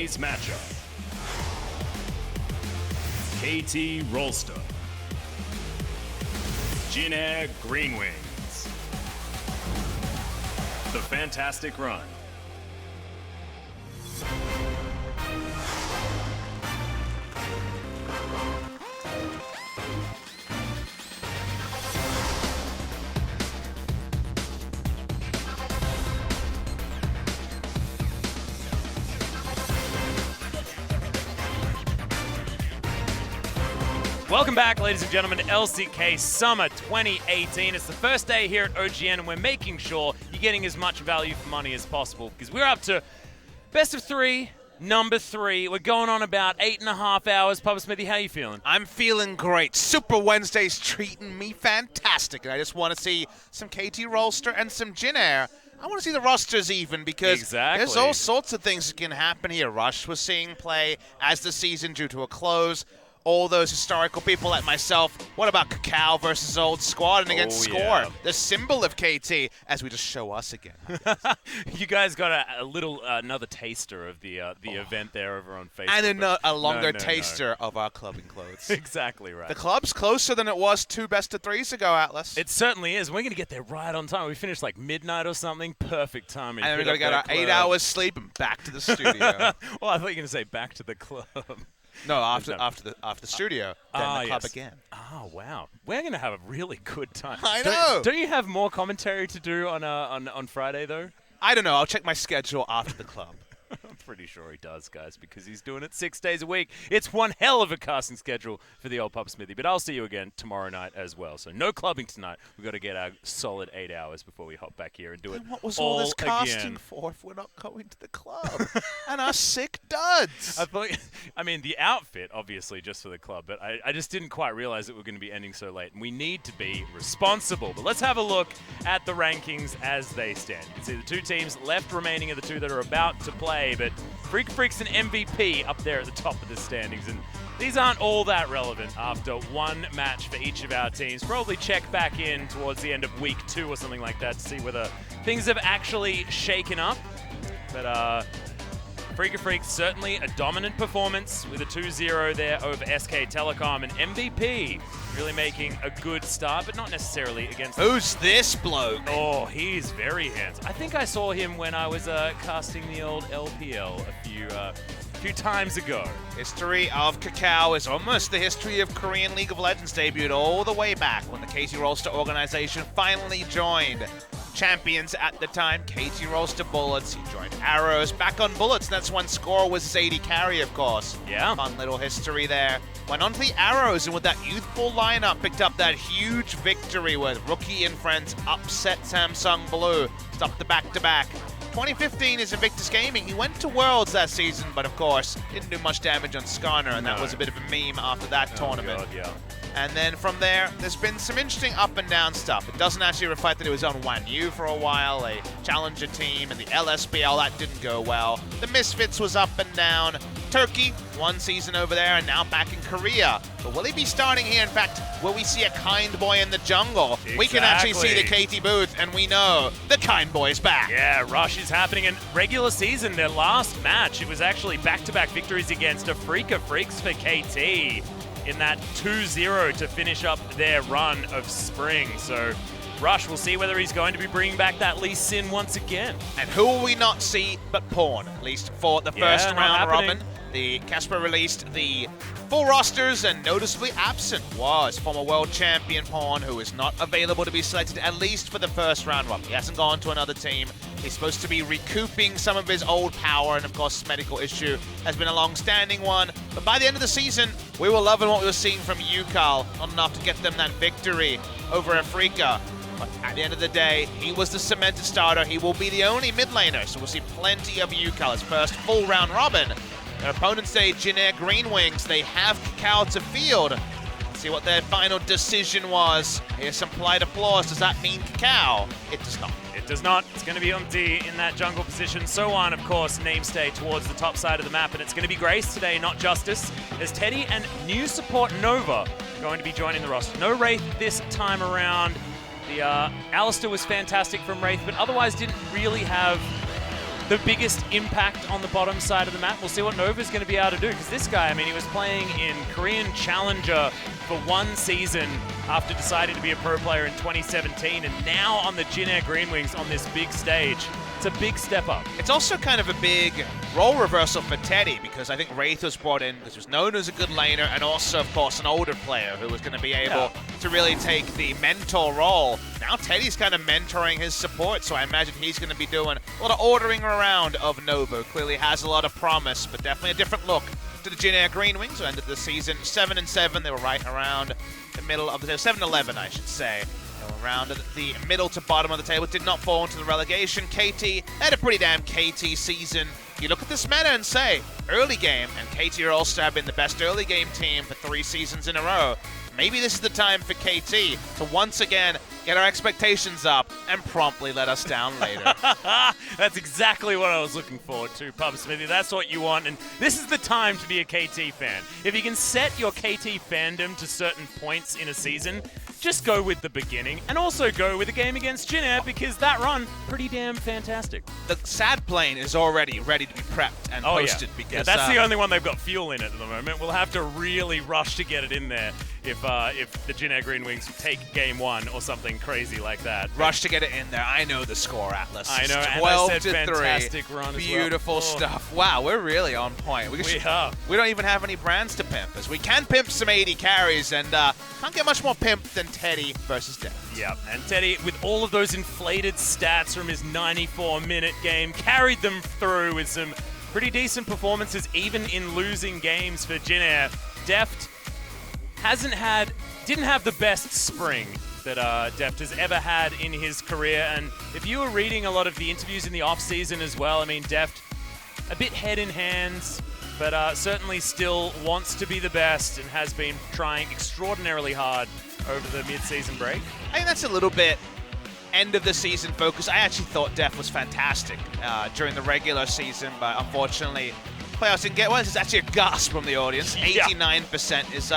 Today's matchup. KT Rolster. JAG GreenWings. The Fantastic Run. Welcome back, ladies and gentlemen, to LCK Summer 2018. It's the first day here at OGN, and we're making sure you're getting as much value for money as possible because we're up to best of three, number 3. We're going on about 8.5 hours. Papa Smithy, how you feeling? I'm feeling great. Super Wednesday's treating me fantastic, and I just want to see some KT Rolster and some JAG. I want to see the rosters even because there's all sorts of things that can happen here. Rush was seeing play as the season drew to a close. All those historical people like myself. What about Kakao versus Old Squad and against Score? Yeah. The symbol of KT as we just show us again. You guys got a little another taster of the event there over on Facebook. And a longer taster of our clubbing clothes. Exactly right. The club's closer than it was 2 best-of-3s ago, Atlas. It certainly is. We're going to get there right on time. We finished like midnight or something. Perfect timing. And then we're going to get our 8 hours sleep and back to the studio. Well, I thought you were going to say back to the club. No, after the studio, then the club again. Oh, wow. We're going to have a really good time. I know. Don't you have more commentary to do on Friday, though? I don't know. I'll check my schedule after the club. I'm pretty sure he does, guys, because he's doing it 6 days a week. It's one hell of a casting schedule for the old Papa Smithy, but I'll see you again tomorrow night as well. So no clubbing tonight. We've got to get our solid 8 hours before we hop back here and do it all again. What was all this casting for if we're not going to the club? And our sick duds. I mean, the outfit, obviously, just for the club, but I just didn't quite realize that we're going to be ending so late. And we need to be responsible. But let's have a look at the rankings as they stand. You can see the 2 teams left remaining are the 2 that are about to play, but Freak's an MVP up there at the top of the standings, and these aren't all that relevant after 1 match for each of our teams. Probably check back in towards the end of week 2 or something like that to see whether things have actually shaken up. But Freak certainly a dominant performance with a 2-0 there over SK Telecom, and MVP really making a good start, but not necessarily against... Who's this bloke? Oh, he's very handsome. I think I saw him when I was casting the old LPL a few times ago. History of Kakao is almost the history of Korean League of Legends, debuted all the way back when the KT Rolster organization finally joined. Champions at the time, KT Rolster Bullets. He joined Arrows, back on Bullets. That's when Score was his AD carry, of course. Yeah. Fun little history there. Went on to the Arrows, and with that youthful lineup, picked up that huge victory with Rookie and friends upset Samsung Blue, stopped the back-to-back. 2015 is Invictus Gaming. He went to Worlds that season, but of course, didn't do much damage on Skarner, and that was a bit of a meme after that tournament. God, yeah. And then from there, there's been some interesting up and down stuff. It doesn't actually reflect that it was on Wanyu for a while, a challenger team, and the LSBL, that didn't go well. The Misfits was up and down. Turkey, 1 season over there, and now back in Korea. But will he be starting here? In fact, will we see a Kind Boy in the jungle? Exactly. We can actually see the KT booth, and we know the Kind Boy's back. Yeah, Rush is happening in regular season. Their last match, it was actually back-to-back victories against a FLICKR Freaks for KT in that 2-0 to finish up their run of spring. So Rush, we'll see whether he's going to be bringing back that Lee Sin once again. And who will we not see but Pawn, at least for the first round robin. The Casper released the full rosters, and noticeably absent was former world champion Pawn, who is not available to be selected, at least for the first round robin. He hasn't gone to another team. He's supposed to be recouping some of his old power, and of course his medical issue has been a long-standing one. But by the end of the season, we were loving what we were seeing from UCAL. Not enough to get them that victory over Afrika. But at the end of the day, he was the cemented starter. He will be the only mid laner, so we'll see plenty of UCAL, his first full round robin. Their opponents say JAG GreenWings. They have Kakao to field. Let's see what their final decision was. Here's some polite applause. Does that mean Kakao? It does not. It does not. It's going to be Umti in that jungle position. So on, of course, namestay towards the top side of the map. And it's going to be Grace today, not Justice, as Teddy and new support Nova going to be joining the roster. No Wraith this time around. The Alistair was fantastic from Wraith, but otherwise didn't really have the biggest impact on the bottom side of the map. We'll see what Nova's going to be able to do, because this guy, I mean, he was playing in Korean Challenger for 1 season after deciding to be a pro player in 2017, and now on the Jin Air GreenWings on this big stage. It's a big step up. It's also kind of a big role reversal for Teddy, because I think Wraith was brought in because he was known as a good laner, and also, of course, an older player who was going to be able to really take the mentor role. Now Teddy's kind of mentoring his support, so I imagine he's going to be doing a lot of ordering around of Nova. Clearly has a lot of promise, but definitely a different look to the Jin Air GreenWings, who ended the season 7-7. They were right around the middle of the table, 7-11, I should say. Around the middle to bottom of the table, did not fall into the relegation. KT had a pretty damn KT season. You look at this meta and say, early game, and KT Rolster have been the best early game team for 3 seasons in a row. Maybe this is the time for KT to once again get our expectations up and promptly let us down later. That's exactly what I was looking forward to, Pub Smithy. That's what you want, and this is the time to be a KT fan. If you can set your KT fandom to certain points in a season, just go with the beginning, and also go with a game against Jin Air, because that run, pretty damn fantastic. The sad plane is already ready to be prepped and posted. Yeah. Because yeah, that's the only one they've got fuel in at the moment. We'll have to really rush to get it in there if the Jin Air GreenWings take game 1 or something crazy like that. Rush to get it in there. I know the score, Atlas. I know, it's and 12 I said to 3. fantastic run Beautiful as well. stuff. Wow, we're really on point. We don't even have any brands to pimp, as we can pimp some 80 carries, and can't get much more pimp than Teddy versus Death. Yeah, and Teddy, with all of those inflated stats from his 94-minute game, carried them through with some pretty decent performances, even in losing games for Jin Air. Deft didn't have the best spring that Deft has ever had in his career, and if you were reading a lot of the interviews in the off-season as well, I mean, Deft, a bit head in hands, but certainly still wants to be the best and has been trying extraordinarily hard over the mid-season break. I think that's a little bit end of the season focus. I actually thought Def was fantastic during the regular season, but unfortunately, playoffs didn't get one. This is actually a gasp from the audience. 89% is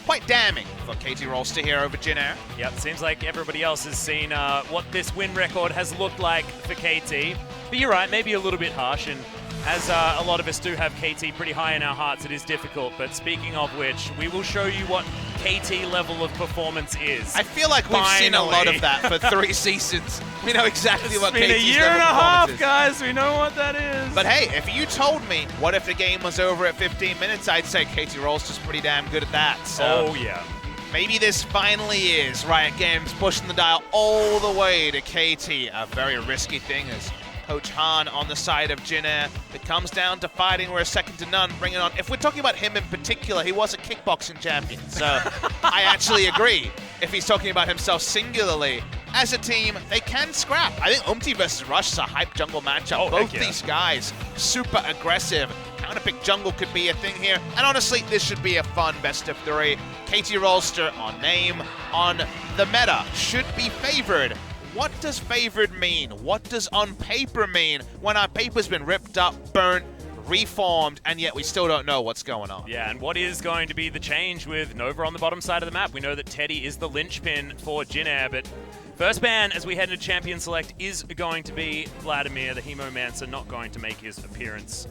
quite damning for KT Rolster here over Jin Air. Yep, seems like everybody else has seen what this win record has looked like for KT. But you're right, maybe a little bit harsh, and as a lot of us do have KT pretty high in our hearts, it is difficult. But speaking of which, we will show you what KT level of performance is. I feel like we've seen a lot of that for 3 seasons. We know exactly what KT's It's been a year and a half, guys. We know what that is. But hey, if you told me, what if the game was over at 15 minutes, I'd say KT Rolster's pretty damn good at that. So oh, yeah. Maybe this finally is Riot Games pushing the dial all the way to KT. A very risky thing as Coach Han on the side of Jin Air. It comes down to fighting. We're a second to none. Bring it on. If we're talking about him in particular, he was a kickboxing champion. So I actually agree. If he's talking about himself singularly, as a team, they can scrap. I think Umti versus Rush is a hype jungle matchup. Both these guys, super aggressive. Counterpick jungle could be a thing here. And honestly, this should be a fun best of 3. KT Rolster on name, on the meta, should be favored. What does favored mean? What does on paper mean when our paper's been ripped up, burnt, reformed, and yet we still don't know what's going on? Yeah, and what is going to be the change with Nova on the bottom side of the map? We know that Teddy is the linchpin for Jin Air, but first ban as we head into Champion Select is going to be Vladimir, the Hemomancer, not going to make his appearance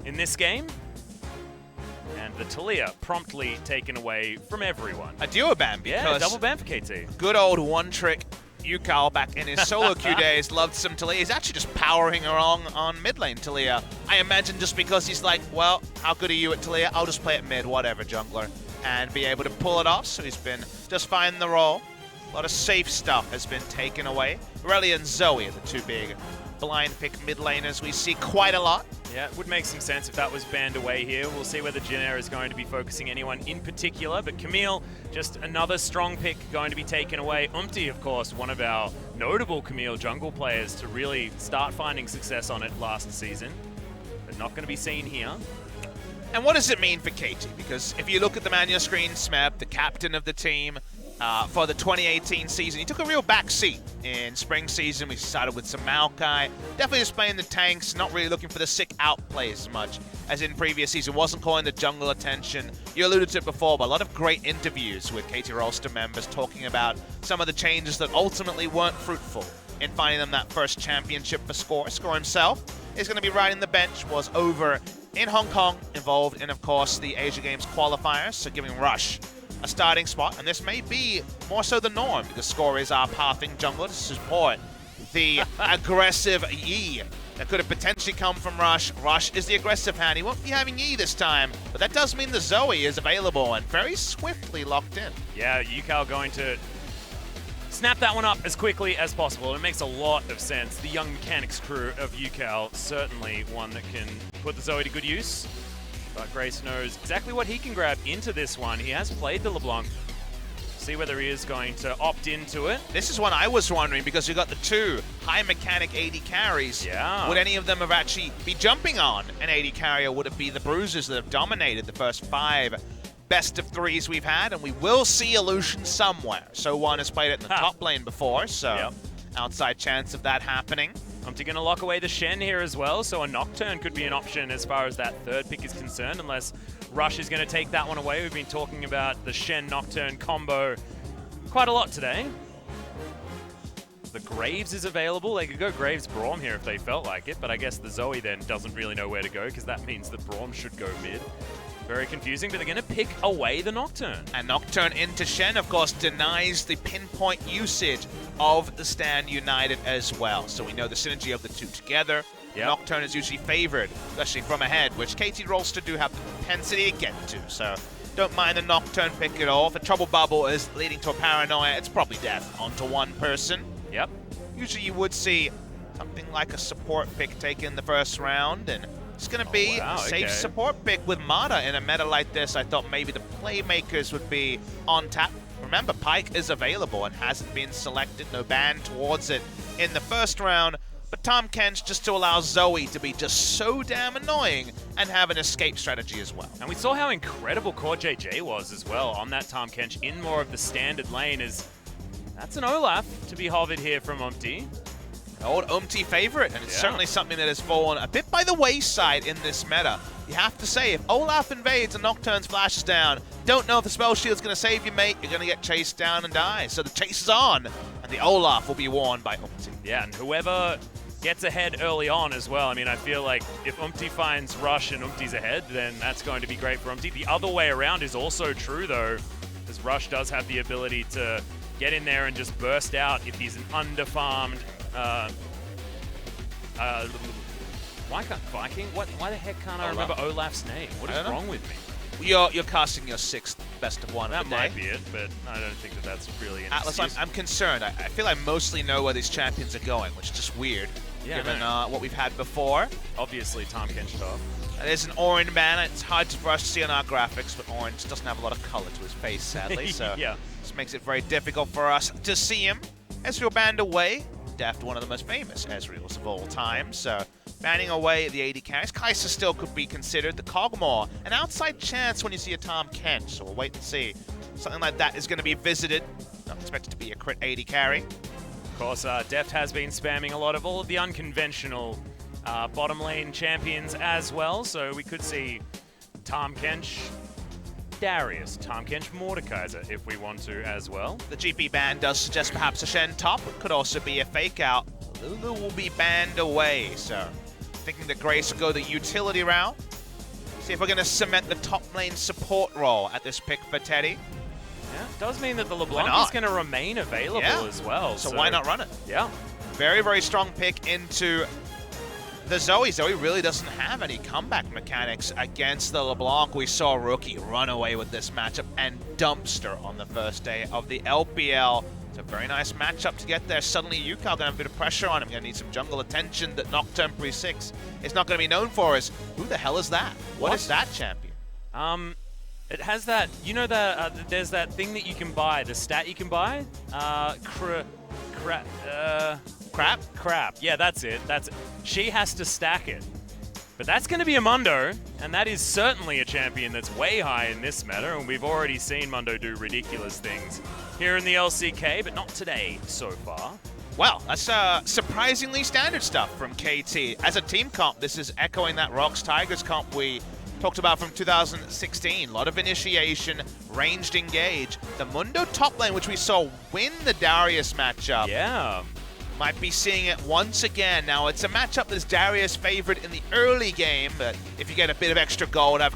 in this game. And the Talia promptly taken away from everyone. A duo ban, because yeah, double ban for KT. Good old one-trick Yukal back in his solo queue days loved some Talia. He's actually just powering along on mid lane Talia. I imagine just because he's like, well, how good are you at Talia? I'll just play it mid, whatever, jungler, and be able to pull it off. So he's been just fine in the role. A lot of safe stuff has been taken away. Reli and Zoe are the 2 big blind pick mid laners we see quite a lot. Yeah, it would make some sense if that was banned away here. We'll see whether Jin Air is going to be focusing anyone in particular, but Camille, just another strong pick going to be taken away. Umti, of course, one of our notable Camille jungle players to really start finding success on it last season, but not going to be seen here. And what does it mean for KT? Because if you look at the man on your screen, Smeb, the captain of the team, for the 2018 season, he took a real back seat in spring season. We started with some Maokai, definitely just playing the tanks, not really looking for the sick outplays as much as in previous season, wasn't calling the jungle attention. You alluded to it before, but a lot of great interviews with KT Rolster members talking about some of the changes that ultimately weren't fruitful in finding them that first championship for Score himself. is going to be riding the bench was over in Hong Kong, involved in, of course, the Asia Games qualifiers, so giving Rush a starting spot. And this may be more so the norm, because Score is our pathing jungler to support the aggressive Yi that could have potentially come from Rush. Rush is the aggressive hand. He won't be having Yi this time, but that does mean the Zoe is available and very swiftly locked in. Yeah, Yukal going to snap that one up as quickly as possible. It makes a lot of sense. The young mechanics crew of Yukal, certainly one that can put the Zoe to good use. But Grace knows exactly what he can grab into this one. He has played the LeBlanc. See whether he is going to opt into it. This is one I was wondering, because you got the two high mechanic AD carries. Yeah. Would any of them have actually be jumping on an AD carry, or would it be the Bruisers that have dominated the first 5 best of 3s we've had? And we will see Illusion somewhere. So one has played it in the top lane before, so outside chance of that happening. Umti going to lock away the Shen here as well, so a Nocturne could be an option as far as that third pick is concerned, unless Rush is going to take that one away. We've been talking about the Shen Nocturne combo quite a lot today. The Graves is available. They could go Graves Braum here if they felt like it, but I guess the Zoe then doesn't really know where to go, because that means the Braum should go mid. Very confusing, but they're going to pick away the Nocturne. And Nocturne into Shen, of course, denies the pinpoint usage of the Stand United as well. So we know the synergy of the two together. Yep. Nocturne is usually favored, especially from ahead, which KT Rolster do have the propensity to get to. So don't mind the Nocturne pick at all. If a Trouble Bubble is leading to a Paranoia, it's probably death onto one person. Yep. Usually you would see something like a support pick taken in the first round, and it's going to be a safe support pick with Mata in a meta like this. I thought maybe the playmakers would be on tap. Remember, Pyke is available and hasn't been selected. No ban towards it in the first round. But Tahm Kench just to allow Zoe to be just so damn annoying and have an escape strategy as well. And we saw how incredible Core JJ was as well on that Tahm Kench in more of the standard lane. That's an Olaf to be hovered here from Umti. Old Umti favorite, and it's certainly something that has fallen a bit by the wayside in this meta. You have to say, if Olaf invades and Nocturne's flashes down, don't know if the spell shield's going to save you, mate. You're going to get chased down and die. So the chase is on, and the Olaf will be worn by Umti. Yeah, and whoever gets ahead early on as well. I mean, I feel like if Umti finds Rush and Umti's ahead, then that's going to be great for Umti. The other way around is also true, though, because Rush does have the ability to get in there and just burst out if he's an underfarmed why can't Viking? Why the heck can't I remember Olaf's name? What is wrong with me? You're casting your 6th best of 1 that of the day. That might be it, but I don't think that that's really an Atlas, I'm concerned. I feel I mostly know where these champions are going, which is just weird, given what we've had before. Obviously, Tahm Kench top. There's an Orange banner. It's hard for us to see on our graphics, but Orange doesn't have a lot of color to his face, sadly, so this makes it very difficult for us to see him. Ezreal banned away. Deft, one of the most famous Ezreals of all time, so banning away the AD carries. Kai'Sa still could be considered. The Kog'Maw, an outside chance when you see a Tahm Kench, so we'll wait and see. Something like that is going to be visited. Not expected to be a crit AD carry. Of course, Deft has been spamming a lot of all of the unconventional bottom lane champions as well, so we could see Tahm Kench, Darius, Tahm Kench, Mordekaiser if we want to as well. The GP ban does suggest perhaps a Shen top. It could also be a fake out. Lulu will be banned away, so thinking that Grace will go the utility route. See if we're going to cement the top lane support role at this pick for Teddy. Yeah, it does mean that the LeBlanc is going to remain available as well. So why not run it? Yeah. Very, very strong pick into the Zoe. Zoe really doesn't have any comeback mechanics against the LeBlanc. We saw Rookie run away with this matchup and dumpster on the first day of the LPL. It's a very nice matchup to get there. Suddenly, Yukal going to have a bit of pressure on him. Going to need some jungle attention that Nocturne Pre-6 is not going to be known for. Is who the hell is that? What is that champion? It has that, you know, that there's that thing that you can buy, the stat you can buy? Crap. Yeah, that's it. She has to stack it. But that's going to be a Mundo, and that is certainly a champion that's way high in this meta, and we've already seen Mundo do ridiculous things here in the LCK, but not today so far. Well, that's surprisingly standard stuff from KT. As a team comp, this is echoing that Rocks Tigers comp we talked about from 2016. A lot of initiation, ranged engage. The Mundo top lane, which we saw win the Darius matchup. Yeah. might be seeing it once again. Now, it's a matchup that's Darius favored in the early game, but if you get a bit of extra gold, have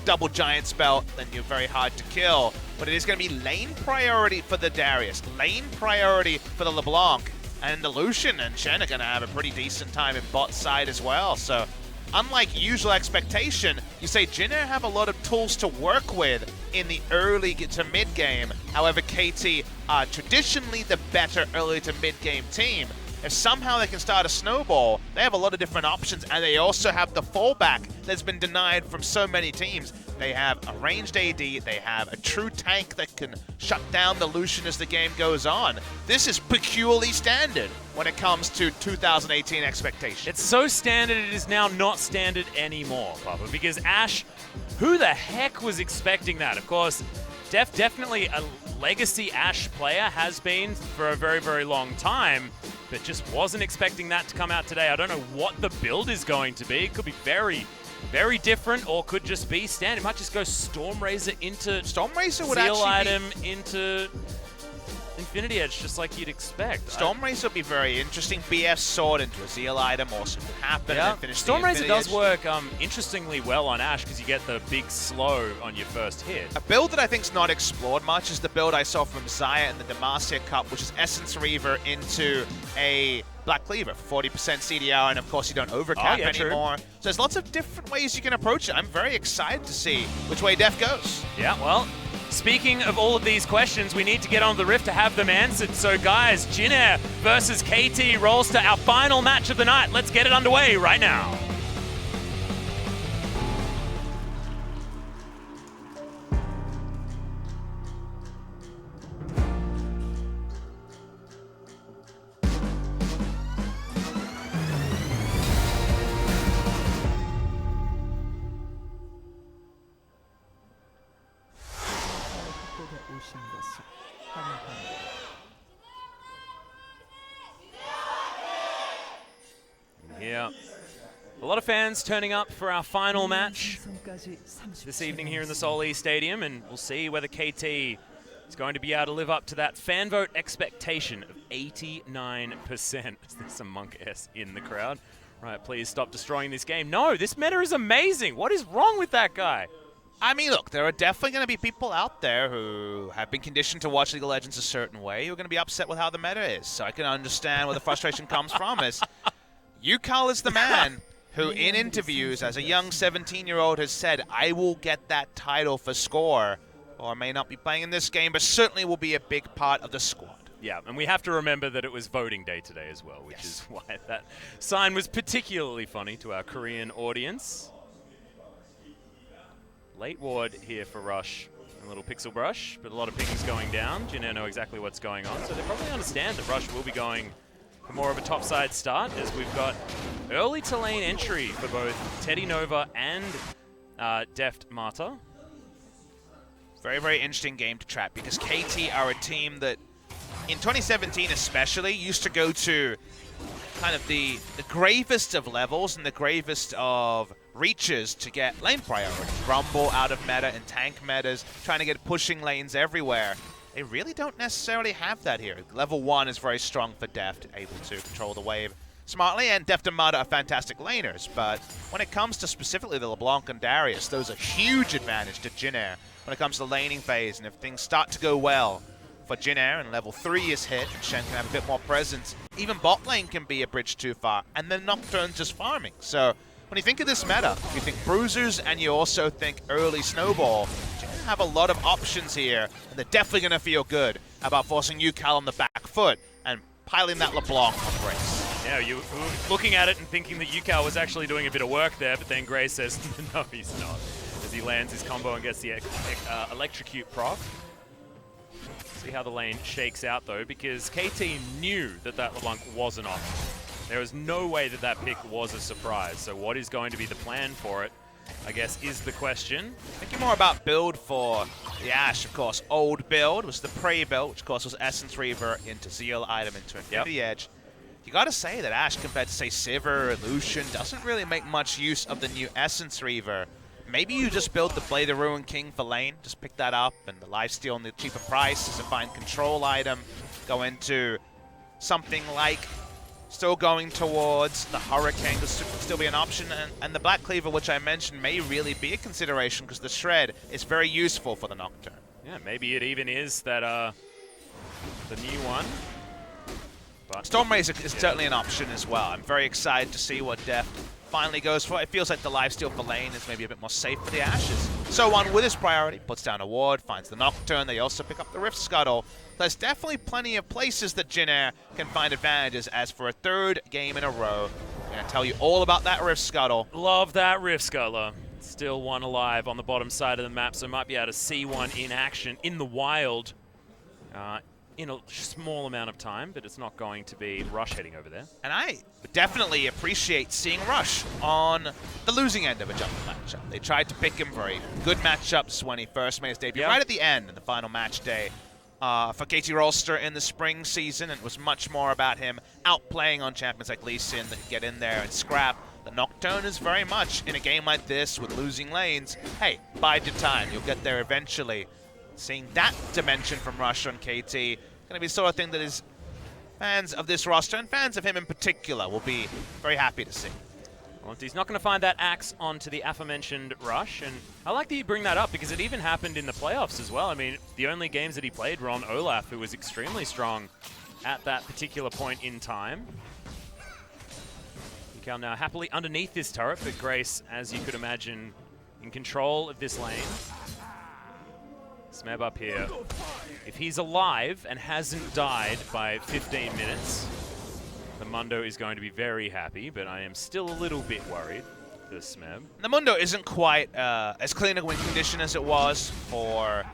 double giant spell, then you're very hard to kill. But it is going to be lane priority for the Darius, lane priority for the LeBlanc, and the Lucian and Shen are going to have a pretty decent time in bot side as well. So, unlike usual expectation, you say Jin Air have a lot of tools to work with in the early to mid game. However, KT are traditionally the better early to mid game team. If somehow they can start a snowball, they have a lot of different options, and they also have the fallback that's been denied from so many teams. They have a ranged AD, they have a true tank that can shut down the Lucian as the game goes on. This is peculiarly standard when it comes to 2018 expectations. It's so standard, it is now not standard anymore, Papa, because Ash, who the heck was expecting that? Of course, definitely a legacy Ash player, has been for a very, very long time, but just wasn't expecting that to come out today. I don't know what the build is going to be. It could be very, very different, or could just be standard. It might just go Stormrazor into Stormrazor would Seal actually item into Infinity Edge, just like you'd expect. Stormrazor would be very interesting. BF Sword into a Zeal item also could happen. Yeah. And finish Stormrazor does Edge. work interestingly well on Ash, because you get the big slow on your first hit. A build that I think's not explored much is the build I saw from Xayah in the Demacia Cup, which is Essence Reaver into a Black Cleaver for 40% CDR, and of course you don't overcap anymore. So there's lots of different ways you can approach it. I'm very excited to see which way Def goes. Yeah, well, speaking of all of these questions, we need to get on the Rift to have them answered. So guys, Jin Air versus KT Rolster, our final match of the night. Let's get it underway right now. Yeah, a lot of fans turning up for our final match this evening here in the Seoul East Stadium, and we'll see whether KT is going to be able to live up to that fan vote expectation of 89%. There's some Monk S in the crowd. Right, please stop destroying this game. No, this meta is amazing. What is wrong with that guy? I mean, look, there are definitely going to be people out there who have been conditioned to watch League of Legends a certain way who are going to be upset with how the meta is. So I can understand where the frustration comes from. Is Yukal is the man who, in interviews, as a young 17-year-old, has said, I will get that title for score, or may not be playing in this game, but certainly will be a big part of the squad. Yeah, and we have to remember that it was voting day today as well, which is why that sign was particularly funny to our Korean audience. Late ward here for Rush. A little pixel brush, but a lot of pings going down. Jin Air know exactly what's going on, so they probably understand that Rush will be going for more of a topside start, as we've got early to lane entry for both Teddy Nova and Deft Marta. Very, very interesting game to track, because KT are a team that, in 2017 especially, used to go to kind of the gravest of levels and the gravest of reaches to get lane priority. Rumble out of meta and tank metas, trying to get pushing lanes everywhere. They really don't necessarily have that here. Level 1 is very strong for Deft, able to control the wave smartly, and Deft and Mata are fantastic laners, but when it comes to specifically the LeBlanc and Darius, those are huge advantage to Jin Air when it comes to the laning phase, and if things start to go well for Jin Air and level 3 is hit, and Shen can have a bit more presence, even bot lane can be a bridge too far, and then Nocturne's just farming. So when you think of this meta, you think Bruisers and you also think early Snowball. Jin Air have a lot of options here, and they're definitely going to feel good about forcing Yukal on the back foot and piling that LeBlanc on Grace. Yeah, you were looking at it and thinking that Yukal was actually doing a bit of work there, but then Gray says, no, he's not, as he lands his combo and gets the electrocute proc. See how the lane shakes out, though, because KT knew that that LeBlanc wasn't off. There was no way that that pick was a surprise, so what is going to be the plan for it, I guess, is the question. Thinking more about build for the Ashe, of course. Old build was the Prey build, which of course was Essence Reaver into Zeal item into Infinity Edge. You gotta say that Ashe, compared to, say, Sivir or Lucian, doesn't really make much use of the new Essence Reaver. Maybe you just build the Blade of Ruin King for lane, just pick that up, and the lifesteal on the cheaper price is a fine control item. Go into something like still going towards the Hurricane to still be an option, and the Black Cleaver, which I mentioned, may really be a consideration because the Shred is very useful for the Nocturne. Yeah, maybe it even is that the new one. But Stormrazor is certainly an option as well. I'm very excited to see what Deft finally goes for. It feels like the lifesteal for lane is maybe a bit more safe for the Ashes. So on with his priority, puts down a ward, finds the Nocturne. They also pick up the Rift Scuttle. There's definitely plenty of places that Jin Air can find advantages, as for a third game in a row. I'm going to tell you all about that Rift Scuttle. love that Rift Scuttler. Still one alive on the bottom side of the map, so might be able to see one in action in the wild in a small amount of time, but it's not going to be Rush heading over there. And I definitely appreciate seeing Rush on the losing end of a jungle matchup. They tried to pick him for a good matchups when he first made his debut, right at the end in the final match day for KT Rolster in the spring season. It was much more about him outplaying on champions like Lee Sin that could get in there and scrap. The Nocturne is very much, in a game like this with losing lanes, hey, bide your time, you'll get there eventually. Seeing that dimension from Rush on KT, going to be the sort of thing that is fans of this roster, and fans of him in particular, will be very happy to see. Well, he's not going to find that axe onto the aforementioned Rush, and I like that you bring that up because it even happened in the playoffs as well. I mean, the only games that he played were on Olaf, who was extremely strong at that particular point in time. Mikal now happily underneath this turret, but Grace, as you could imagine, in control of this lane. Smeb up here. If he's alive and hasn't died by 15 minutes, the Mundo is going to be very happy, but I am still a little bit worried for Smeb. The Mundo isn't quite as clean a win condition as it was for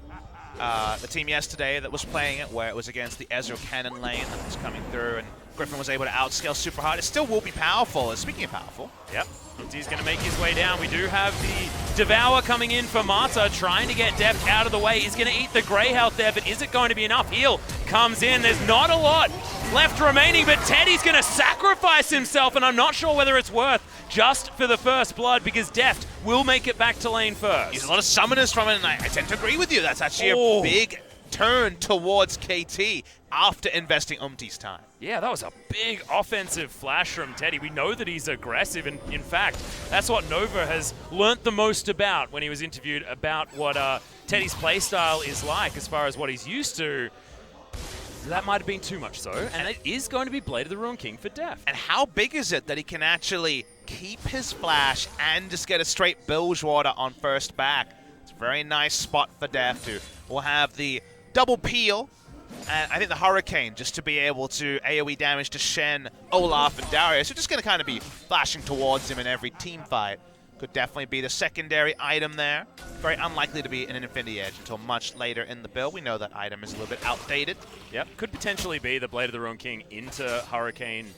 the team yesterday that was playing it, where it was against the Ezreal Cannon lane that was coming through, and Griffin was able to outscale super hard. It still will be powerful. Speaking of powerful. Yep. He's going to make his way down. We do have the Devour coming in for Marta, trying to get Deft out of the way. He's going to eat the Grey Health there, but is it going to be enough? Heal comes in. There's not a lot left remaining, but Teddy's going to sacrifice himself, and I'm not sure whether it's worth just for the first blood, because Deft will make it back to lane first. There's a lot of summoners from it, and I tend to agree with you. That's actually a big turn towards KT after investing Umti's time. Yeah, that was a big offensive flash from Teddy. We know that he's aggressive, and in fact, that's what Nova has learnt the most about when he was interviewed about what Teddy's playstyle is like as far as what he's used to. That might have been too much so, and it is going to be Blade of the Ruined King for Deft. And how big is it that he can actually keep his flash and just get a straight Bilgewater on first back? It's a very nice spot for Deft, who will have the double peel, and I think the Hurricane, just to be able to AoE damage to Shen, Olaf, and Darius, who are just going to kind of be flashing towards him in every team fight. Could definitely be the secondary item there. Very unlikely to be in an Infinity Edge until much later in the build. We know that item is a little bit outdated. Yep, could potentially be the Blade of the Ruined King into Hurricane,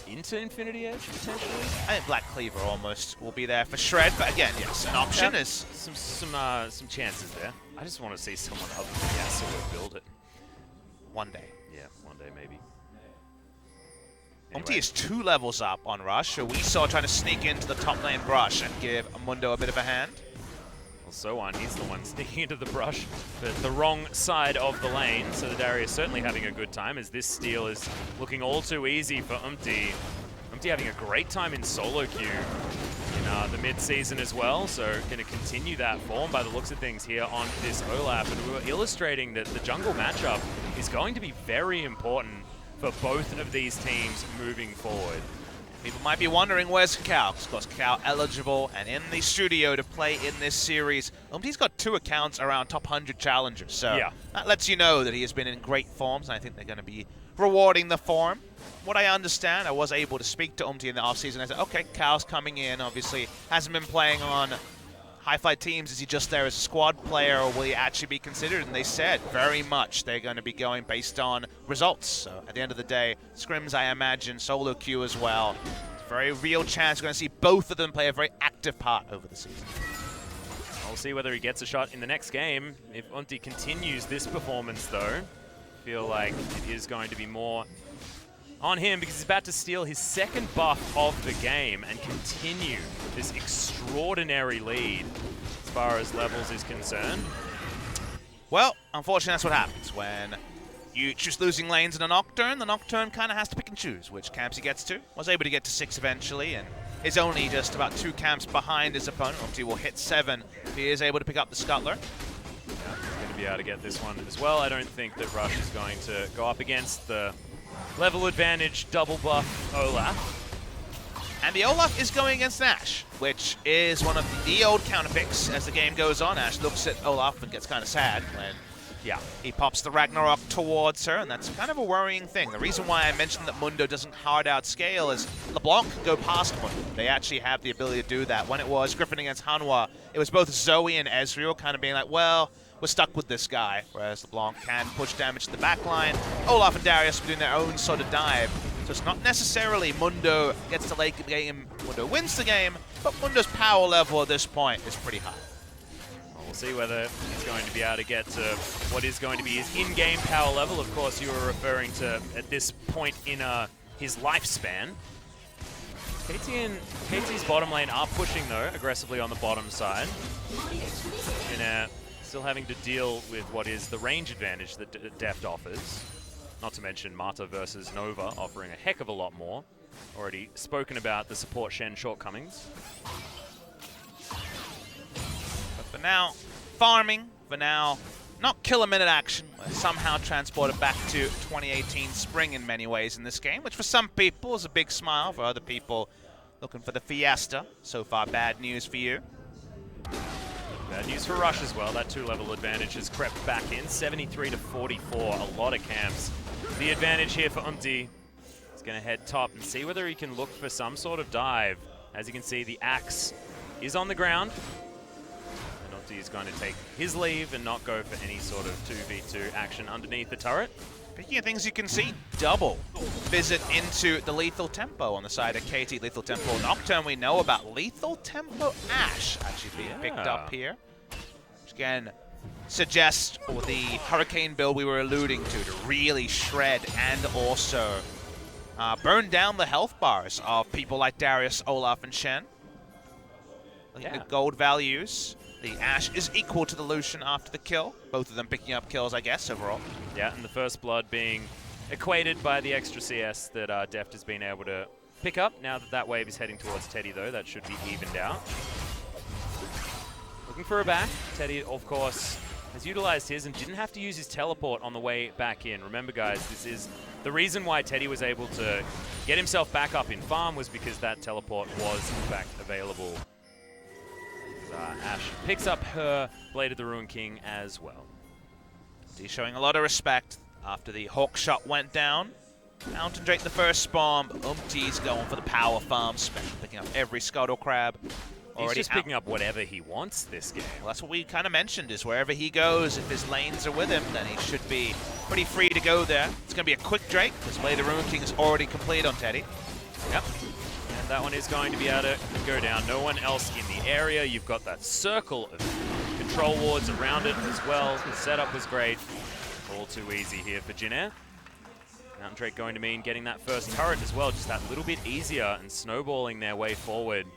into Infinity Edge, potentially. I think Black Cleaver almost will be there for Shred, but again, yes, an option Yep. is... Some chances there. I just want to see someone other than Yasuo build it. One day. Yeah, one day maybe. Umti is 2 levels up on Rush, who we saw trying to sneak into the top lane brush and give Mundo a bit of a hand. Well, so on, he's the one sneaking into the brush, but the wrong side of the lane. So the Darius certainly having a good time, as this steal is looking all too easy for Umti. Umti having a great time in solo queue in the mid-season as well, so going to continue that form by the looks of things here on this Olaf. And we were illustrating that the jungle matchup is going to be very important for both of these teams moving forward. People might be wondering where's Kakao, because Kakao eligible and in the studio to play in this series. Umti's got 2 accounts around top 100 challengers, so yeah, that lets you know that he has been in great forms, and I think they're going to be rewarding the form. What I understand, I was able to speak to Umti in the offseason. I said, okay, Kao's coming in, obviously hasn't been playing on high-flight teams. Is he just there as a squad player, or will he actually be considered? And they said very much they're going to be going based on results. So at the end of the day, scrims, I imagine, solo queue as well. It's a very real chance we're going to see both of them play a very active part over the season. We'll see whether he gets a shot in the next game. If Umti continues this performance, though, I feel like it is going to be more on him, because he's about to steal his second buff of the game and continue this extraordinary lead as far as levels is concerned. Well, unfortunately, that's what happens when You choose losing lanes in a Nocturne, the Nocturne kind of has to pick and choose which camps he gets to. Was able to get to 6 eventually, and is only just about 2 camps behind his opponent. Obviously will hit 7 if he is able to pick up the Scuttler. He's going to be able to get this one as well. I don't think that Rush is going to go up against the level advantage double buff Olaf. And the Olaf is going against Ash, which is one of the old counter picks as the game goes on. Ash looks at Olaf and gets kind of sad when he pops the Ragnarok towards her, and that's kind of a worrying thing. The reason why I mentioned that Mundo doesn't hard out scale is LeBlanc can go past Mundo. They actually have the ability to do that. When it was Griffin against Hanwha, it was both Zoe and Ezreal kind of being like, well, we're stuck with this guy, whereas LeBlanc can push damage to the backline. Olaf and Darius are doing their own sort of dive. So it's not necessarily Mundo gets to late game, Mundo wins the game, but Mundo's power level at this point is pretty high. Well, we'll see whether he's going to be able to get to what is going to be his in-game power level. Of course, you were referring to at this point in his lifespan. KT and KT's bottom lane are pushing, though, aggressively on the bottom side. And still having to deal with what is the range advantage that Deft offers. Not to mention Mata versus Nova offering a heck of a lot more. Already spoken about the support Shen shortcomings. But for now, farming. For now, not kill-a-minute action. We're somehow transported back to 2018 spring in many ways in this game, which for some people is a big smile. For other people, looking for the fiesta. So far, bad news for you. Bad news for Rush as well. That 2-level advantage has crept back in. 73 to 44. A lot of camps. The advantage here for Umti. He's going to head top and see whether he can look for some sort of dive. As you can see, the axe is on the ground. And Umti is going to take his leave and not go for any sort of 2v2 action underneath the turret. Speaking of things you can see, double visit into the Lethal Tempo on the side of KT. Lethal Tempo Nocturne we know about. Lethal Tempo Ash actually being picked up here. Which again suggests the Hurricane build we were alluding to really shred and also burn down the health bars of people like Darius, Olaf, and Shen. Looking at gold values. The Ash is equal to the Lucian after the kill. Both of them picking up kills, I guess, overall. Yeah, and the first blood being equated by the extra CS that Deft has been able to pick up. Now that that wave is heading towards Teddy, though, that should be evened out. Looking for a back. Teddy, of course, has utilized his and didn't have to use his teleport on the way back in. Remember, guys, this is the reason why Teddy was able to get himself back up in farm was because that teleport was, in fact, available. Ash picks up her Blade of the Ruin King as well. He's showing a lot of respect after the Hawk shot went down. Mountain Drake the first spawn, but Umti's going for the power farm special, picking up every Scuttle Crab. He's just picking up whatever he wants this game. Well, that's what we kind of mentioned, is wherever he goes, if his lanes are with him, then he should be pretty free to go there. It's going to be a quick Drake, because Blade of the Ruin King is already complete on Teddy. Yep. And that one is going to be able to go down. No one else in the area. You've got that circle of control wards around it as well. The setup was great. All too easy here for Jin Air. Mountain Drake going to mean getting that first turret as well, just that little bit easier and snowballing their way forward.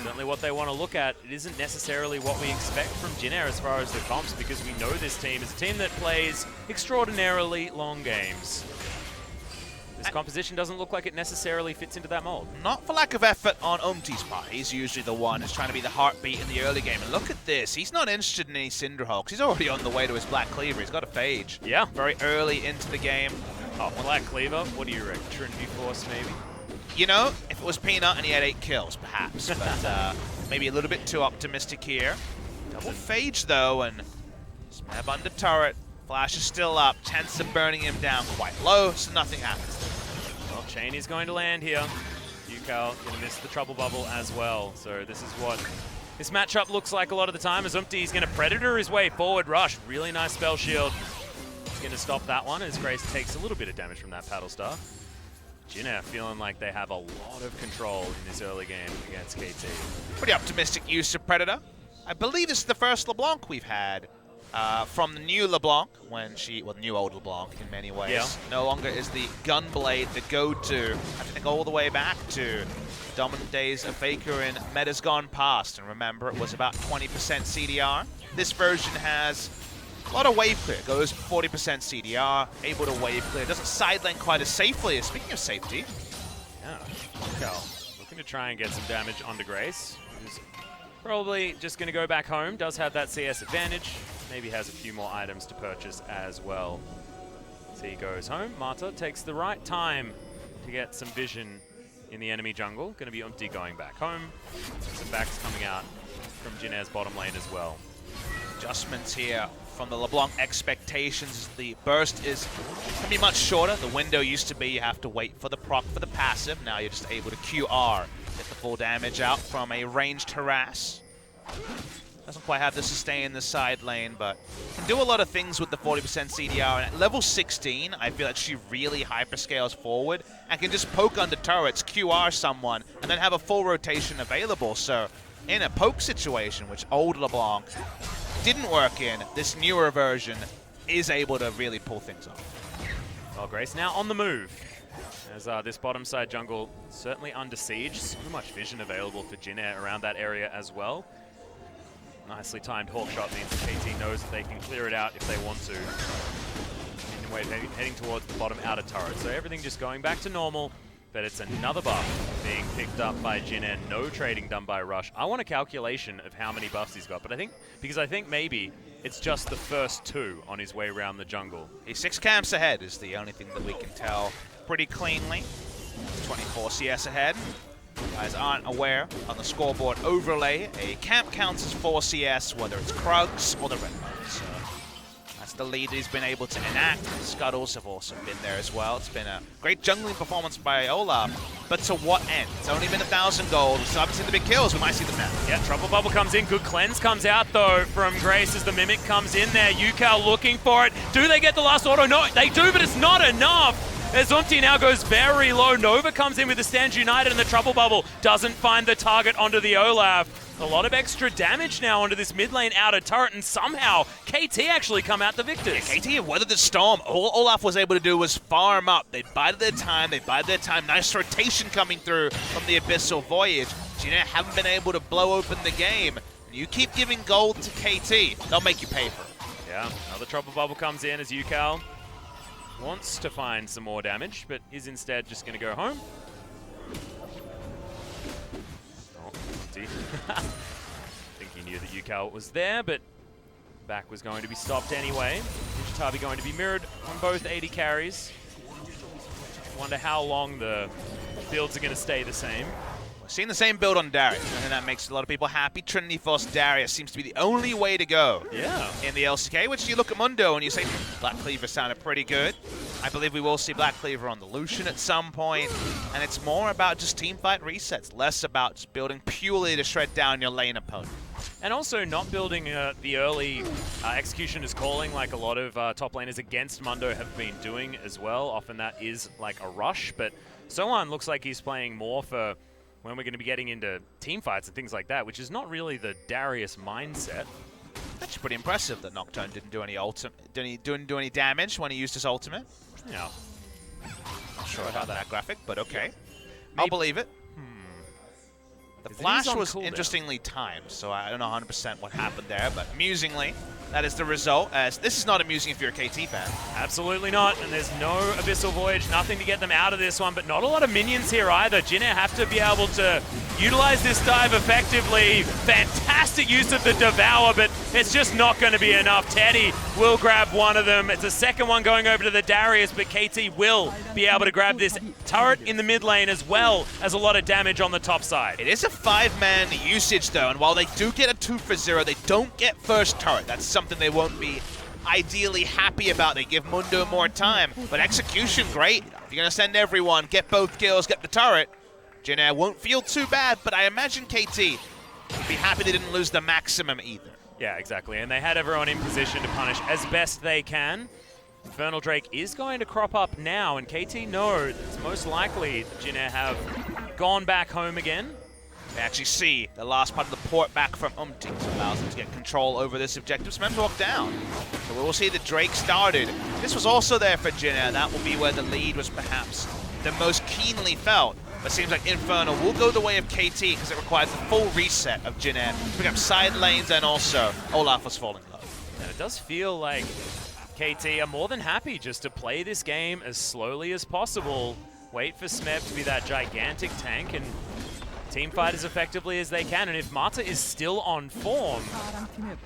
Certainly what they want to look at. It isn't necessarily what we expect from Jin Air as far as the comps, because we know this team is a team that plays extraordinarily long games. This composition doesn't look like it necessarily fits into that mold. Not for lack of effort on Umti's part. He's usually the one who's trying to be the heartbeat in the early game. And look at this. He's not interested in any Cinderhawks. He's already on the way to his Black Cleaver. He's got a Phage. Yeah. Very early into the game. Oh, Black Cleaver? What do you reckon? Trinity Force, maybe? You know, if it was Peanut and he had 8 kills, perhaps. But maybe a little bit too optimistic here. Double Phage, though, and Smeb under turret. Flash is still up. Chance of burning him down quite low, so nothing happens. Well, Chain is going to land here. Yukao going to miss the trouble bubble as well. So this is what this matchup looks like a lot of the time, as Umti is going to Predator his way forward. Rush, really nice spell shield. He's going to stop that one as Grace takes a little bit of damage from that Paddle Star. Jin Air feeling like they have a lot of control in this early game against KT. Pretty optimistic use of Predator. I believe this is the first LeBlanc we've had from the new LeBlanc, when she, well, new old LeBlanc in many ways. Yeah. No longer is the Gunblade the go-to. I think all the way back to dominant days of FLICKR in metas gone past. And remember, it was about 20% CDR. This version has A lot of wave clear. Goes 40% CDR, able to wave clear. Doesn't side lane quite as safely. Speaking of safety. Yeah, Cal looking to try and get some damage onto Grace, who's probably just going to go back home. Does have that CS advantage. Maybe has a few more items to purchase as well. So he goes home. Marta takes the right time to get some vision in the enemy jungle. Going to be Umti going back home. Some backs coming out from Jinair's bottom lane as well. Adjustments here from the LeBlanc expectations. The burst can be much shorter. The window used to be you have to wait for the proc for the passive. Now you're just able to QR, get the full damage out from a ranged harass. Doesn't quite have the sustain in the side lane, but can do a lot of things with the 40% CDR. And at level 16, I feel like she really hyperscales forward and can just poke under turrets, QR someone, and then have a full rotation available. So in a poke situation, which old LeBlanc didn't work in, this newer version is able to really pull things off. Well, Grace now on the move. As this bottom side jungle certainly under siege. So much vision available for Jinair around that area as well. Nicely timed hawk shot means that KT knows that they can clear it out if they want to. Anyway, heading towards the bottom outer turret. So everything just going back to normal, but it's another buff being picked up by Jinair. No trading done by Rush. I want a calculation of how many buffs he's got, but I think maybe it's just the first 2 on his way around the jungle. He's 6 camps ahead is the only thing that we can tell pretty cleanly. 24 CS ahead. Guys aren't aware on the scoreboard overlay, a camp counts as 4 CS, whether it's Krugs or the Red Buff. So that's the lead he's been able to enact. Scuttles have also been there as well. It's been a great jungling performance by Olaf, but to what end? It's only been 1,000 gold. We still haven't seen the big kills. We might see them now. Yeah, Trouble Bubble comes in. Good cleanse comes out, though, from Grace as the Mimic comes in there. Yukao looking for it. Do they get the last auto? No, they do, but it's not enough. As Umti now goes very low. Nova comes in with the Stand United, and the Trouble Bubble doesn't find the target onto the Olaf. A lot of extra damage now onto this mid lane outer turret, and somehow KT actually come out the victors. Yeah, KT have weathered the storm. All Olaf was able to do was farm up. They bided their time. Nice rotation coming through from the Abyssal Voyage. Jinair haven't been able to blow open the game. You keep giving gold to KT, they'll make you pay for it. Yeah, another Trouble Bubble comes in as Yukao wants to find some more damage, but is instead just going to go home. Oh, empty. I think he knew that Yukao was there, but back was going to be stopped anyway. Vijitabi going to be mirrored on both 80 carries. Wonder how long the builds are going to stay the same. We're seeing the same build on Darius. I think that makes a lot of people happy. Trinity Force Darius seems to be the only way to go in the LCK, which you look at Mundo and you say, Black Cleaver sounded pretty good. I believe we will see Black Cleaver on the Lucian at some point, and it's more about just teamfight resets, less about just building purely to shred down your lane opponent. And also not building the early execution is calling like a lot of top laners against Mundo have been doing as well. Often that is like a rush, but Sohan looks like he's playing more for when we're going to be getting into team fights and things like that, which is not really the Darius mindset. Actually pretty impressive that Nocturne didn't do any damage when he used his ultimate. Yeah. Not sure about that graphic, but okay. I'll believe it. The flash was interestingly timed, so I don't know 100% what happened there, but amusingly, that is the result. As this is not amusing if you're a KT fan. Absolutely not, and there's no Abyssal Voyage, nothing to get them out of this one, but not a lot of minions here either. Jinair have to be able to utilize this dive effectively. Fantastic use of the Devour, but it's just not going to be enough. Teddy will grab one of them. It's a second one going over to the Darius, but KT will be able to grab this turret in the mid lane as well as a lot of damage on the top side. It is a 5-man usage though, and while they do get a 2 for 0, they don't get first turret. That's something they won't be ideally happy about. They give Mundo more time, but execution, great. If you're going to send everyone, get both kills, get the turret, Jinair won't feel too bad, but I imagine KT would be happy they didn't lose the maximum either. Yeah, exactly, and they had everyone in position to punish as best they can. Infernal Drake is going to crop up now, and KT know it's most likely that Jinair have gone back home again. They actually see the last part of the port back from Umti, which allows them to get control over this objective. Smem walk down. So we will see that Drake started. This was also there for Jinair. That will be where the lead was perhaps the most keenly felt. But it seems like Infernal will go the way of KT because it requires the full reset of Jinair to pick up side lanes, and also Olaf was falling low. And it does feel like KT are more than happy just to play this game as slowly as possible, wait for Smeb to be that gigantic tank, and teamfight as effectively as they can. And if Mata is still on form,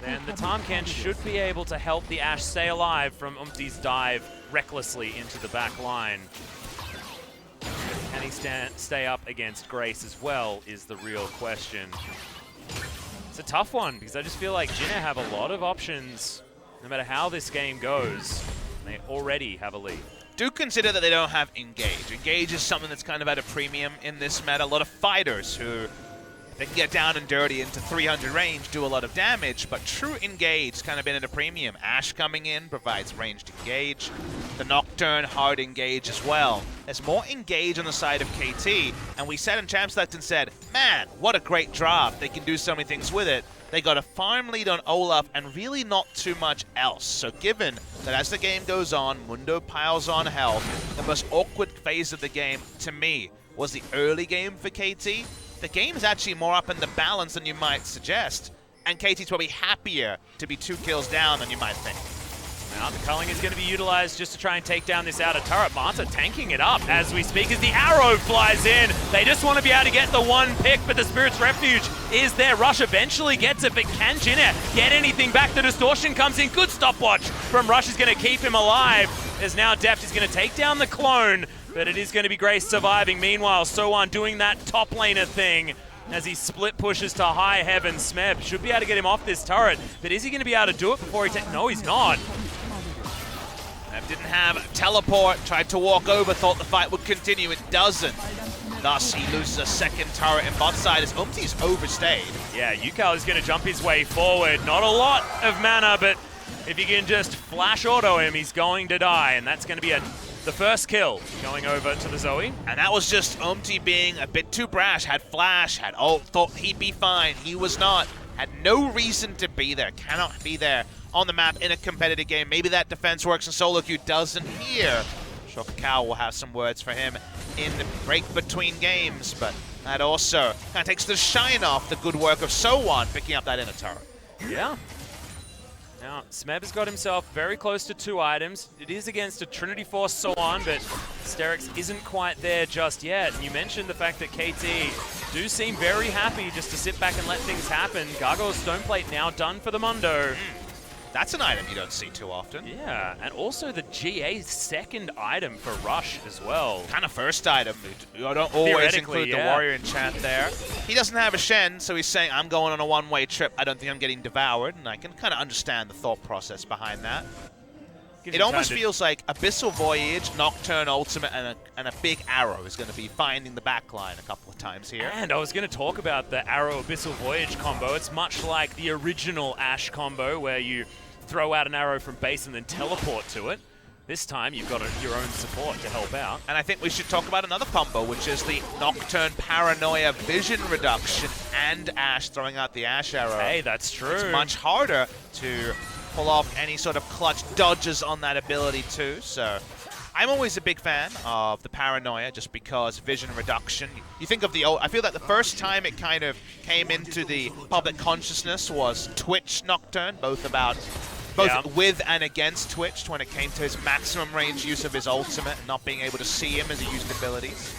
then the Tarmkan should be able to help the Ashe stay alive from Umti's dive recklessly into the back line. Can he stay up against Grace as well is the real question. It's a tough one because I just feel like Jinna have a lot of options no matter how this game goes. They already have a lead. Do consider that they don't have Engage. Engage is something that's kind of at a premium in this meta. A lot of fighters who, if they can get down and dirty into 300 range, do a lot of damage, but true Engage kind of been at a premium. Ashe coming in provides ranged Engage. The Nocturne, hard Engage as well. There's more Engage on the side of KT, and we said in Champ Select and said, man, what a great draft. They can do so many things with it. They got a farm lead on Olaf and really not too much else. So given that as the game goes on, Mundo piles on health, the most awkward phase of the game, to me, was the early game for KT. The game is actually more up in the balance than you might suggest, and KT's probably happier to be 2 kills down than you might think. Now the culling is going to be utilized just to try and take down this outer turret. Mata tanking it up as we speak as the arrow flies in. They just want to be able to get the one pick, but the Spirit's Refuge is there. Rush eventually gets it, but can Jinna get anything back? The distortion comes in. Good stopwatch from Rush is going to keep him alive. As now Deft is going to take down the clone, but it is going to be Grace surviving. Meanwhile, Sowan doing that top laner thing as he split pushes to high heaven. Smeb should be able to get him off this turret, but is he going to be able to do it before he No, he's not. Didn't have teleport, tried to walk over, thought the fight would continue, it doesn't. Thus, he loses a second turret in bot side as Umti's overstayed. Yeah, Yukal is going to jump his way forward. Not a lot of mana, but if you can just flash auto him, he's going to die, and that's going to be the first kill going over to the Zoe. And that was just Umti being a bit too brash, had flash, had ult, thought he'd be fine, he was not. Had no reason to be there, cannot be there on the map in a competitive game. Maybe that defense works and solo queue doesn't here. Sure, Kakao will have some words for him in the break between games, but that also kind of takes the shine off the good work of Sowan picking up that inner turret. Yeah. Now, Smeb has got himself very close to 2 items. It is against a Trinity Force Sowan, but Sterix isn't quite there just yet. And you mentioned the fact that KT do seem very happy just to sit back and let things happen. Gargoyle's Stoneplate now done for the Mundo. That's an item you don't see too often. Yeah, and also the GA second item for Rush as well. Kind of first item. You don't always include the warrior enchant there. He doesn't have a Shen, so he's saying, I'm going on a one-way trip. I don't think I'm getting devoured, and I can kind of understand the thought process behind that. It almost feels like Abyssal Voyage, Nocturne Ultimate, and a big arrow is going to be finding the backline a couple of times here. And I was going to talk about the Arrow Abyssal Voyage combo. It's much like the original Ashe combo where you throw out an arrow from base and then teleport to it. This time you've got your own support to help out. And I think we should talk about another combo, which is the Nocturne Paranoia Vision Reduction and Ashe throwing out the Ashe arrow. Hey, that's true. It's much harder to pull off any sort of clutch dodges on that ability too, so I'm always a big fan of the Paranoia just because Vision Reduction, you think of the old, I feel that the first time it kind of came into the public consciousness was Twitch Nocturne, both with and against Twitch when it came to his maximum range use of his ultimate and not being able to see him as he used abilities.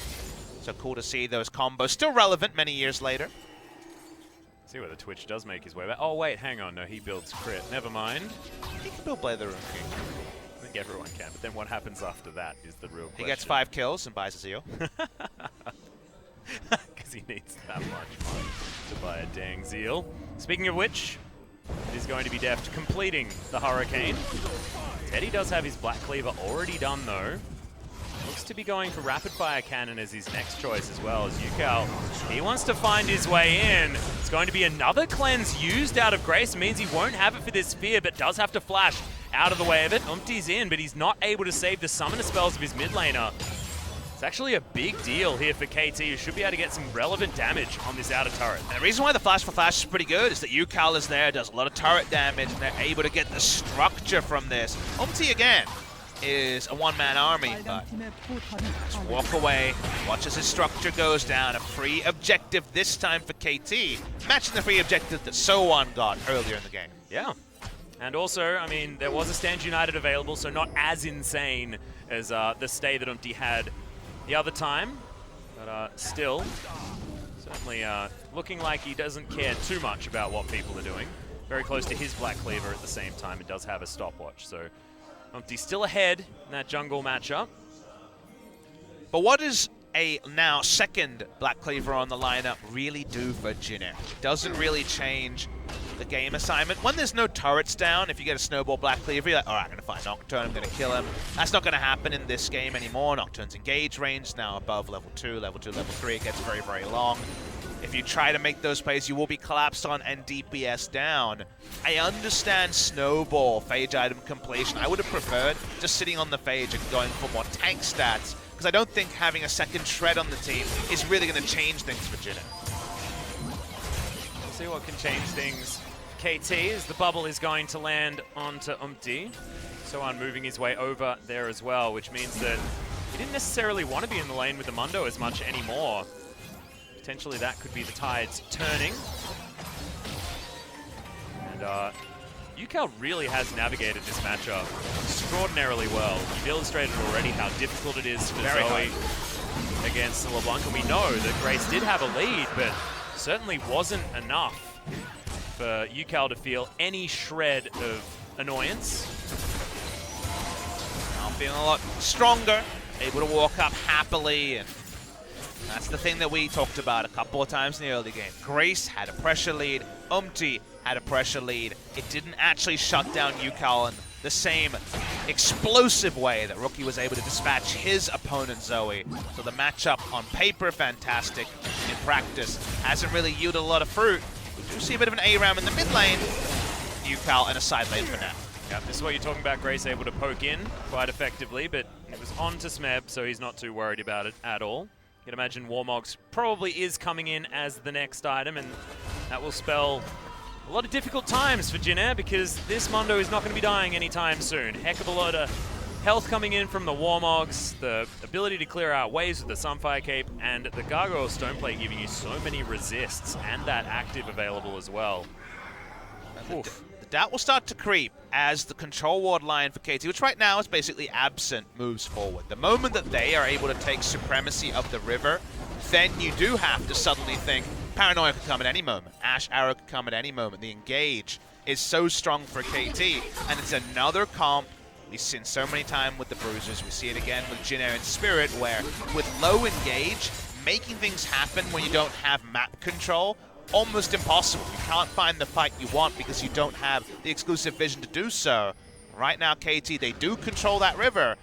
So cool to see those combos still relevant many years later. See whether Twitch does make his way back. Oh wait, hang on, no, he builds crit. Never mind. He can build Blade of the Rune King. I think everyone can, but then what happens after that is the real question. He gets 5 kills and buys a Zeal. Because he needs that much money to buy a dang Zeal. Speaking of which, it is going to be Deft completing the Hurricane. Teddy does have his Black Cleaver already done though. Looks to be going for Rapid Fire Cannon as his next choice as well as Yukal. He wants to find his way in. It's going to be another cleanse used out of Grace. It means he won't have it for this Sphere, but does have to flash out of the way of it. Umti's in, but he's not able to save the summoner spells of his mid laner. It's actually a big deal here for KT, who should be able to get some relevant damage on this outer turret. And the reason why the Flash for Flash is pretty good is that Yukal is there, does a lot of turret damage, and they're able to get the structure from this. Umti again is a one-man army, but just walk away, watch as his structure goes down. A free objective this time for KT, matching the free objective that Sowan got earlier in the game. Yeah. And also, I mean, there was a Stand United available, so not as insane as the stay that Umti had the other time. But still, certainly looking like he doesn't care too much about what people are doing. Very close to his Black Cleaver at the same time. It does have a stopwatch, so Umti still ahead in that jungle matchup. But what does a now second Black Cleaver on the lineup really do for Jin Air? It doesn't really change the game assignment. When there's no turrets down, if you get a snowball Black Cleaver, you're like, all right, I'm going to find Nocturne, I'm going to kill him. That's not going to happen in this game anymore. Nocturne's engage range now above level 2, level 3. It gets very, very long. If you try to make those plays, you will be collapsed on and DPS down. I understand snowball phage item completion. I would have preferred just sitting on the phage and going for more tank stats, because I don't think having a second shred on the team is really going to change things for Jin Air. We'll see what can change things. KT, as the bubble is going to land onto Umti. Sohan moving his way over there as well, which means that he didn't necessarily want to be in the lane with the Mundo as much anymore. Potentially that could be the tides turning. And UCal really has navigated this matchup extraordinarily well. You've illustrated already how difficult it is for Zoe against LeBlanc, and we know that Grace did have a lead, but certainly wasn't enough for UCal to feel any shred of annoyance. Now feeling a lot stronger, able to walk up happily, and that's the thing that we talked about a couple of times in the early game. Grace had a pressure lead, Umti had a pressure lead. It didn't actually shut down UCal in the same explosive way that Rookie was able to dispatch his opponent Zoe. So the matchup on paper, fantastic. In practice, hasn't really yielded a lot of fruit. We do see a bit of an ARAM in the mid lane. UCal in a side lane for now. Yep, this is what you're talking about, Grace able to poke in quite effectively, but it was on to Smeb, so he's not too worried about it at all. You can imagine Warmogs probably is coming in as the next item, and that will spell a lot of difficult times for Jin Air, because this Mundo is not going to be dying anytime soon. Heck of a lot of health coming in from the Warmogs, the ability to clear out waves with the Sunfire Cape, and the Gargoyle Stoneplate giving you so many resists, and that active available as well. Oof. The doubt will start to creep as the control ward line for KT, which right now is basically absent, moves forward. The moment that they are able to take supremacy of the river, then you do have to suddenly think Paranoia could come at any moment. Ash Arrow could come at any moment. The engage is so strong for KT, and it's another comp we've seen so many times with the Bruisers. We see it again with Jin Air and Spirit, where with low engage, making things happen when you don't have map control, almost impossible. You can't find the fight you want because you don't have the exclusive vision to do so. Right now, KT, they do control that river.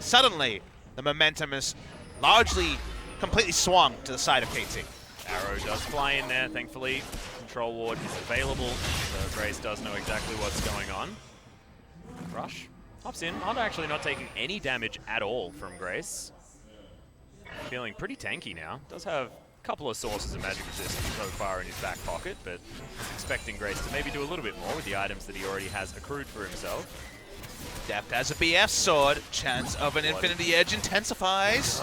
Suddenly, the momentum is largely completely swung to the side of KT. Arrow does fly in there, thankfully. Control ward is available, so Grace does know exactly what's going on. Rush hops in, actually not taking any damage at all from Grace. Feeling pretty tanky now. Does have couple of sources of magic resistance so far in his back pocket, but expecting Grace to maybe do a little bit more with the items that he already has accrued for himself. Deft has a BF sword. Chance of an Infinity Edge intensifies.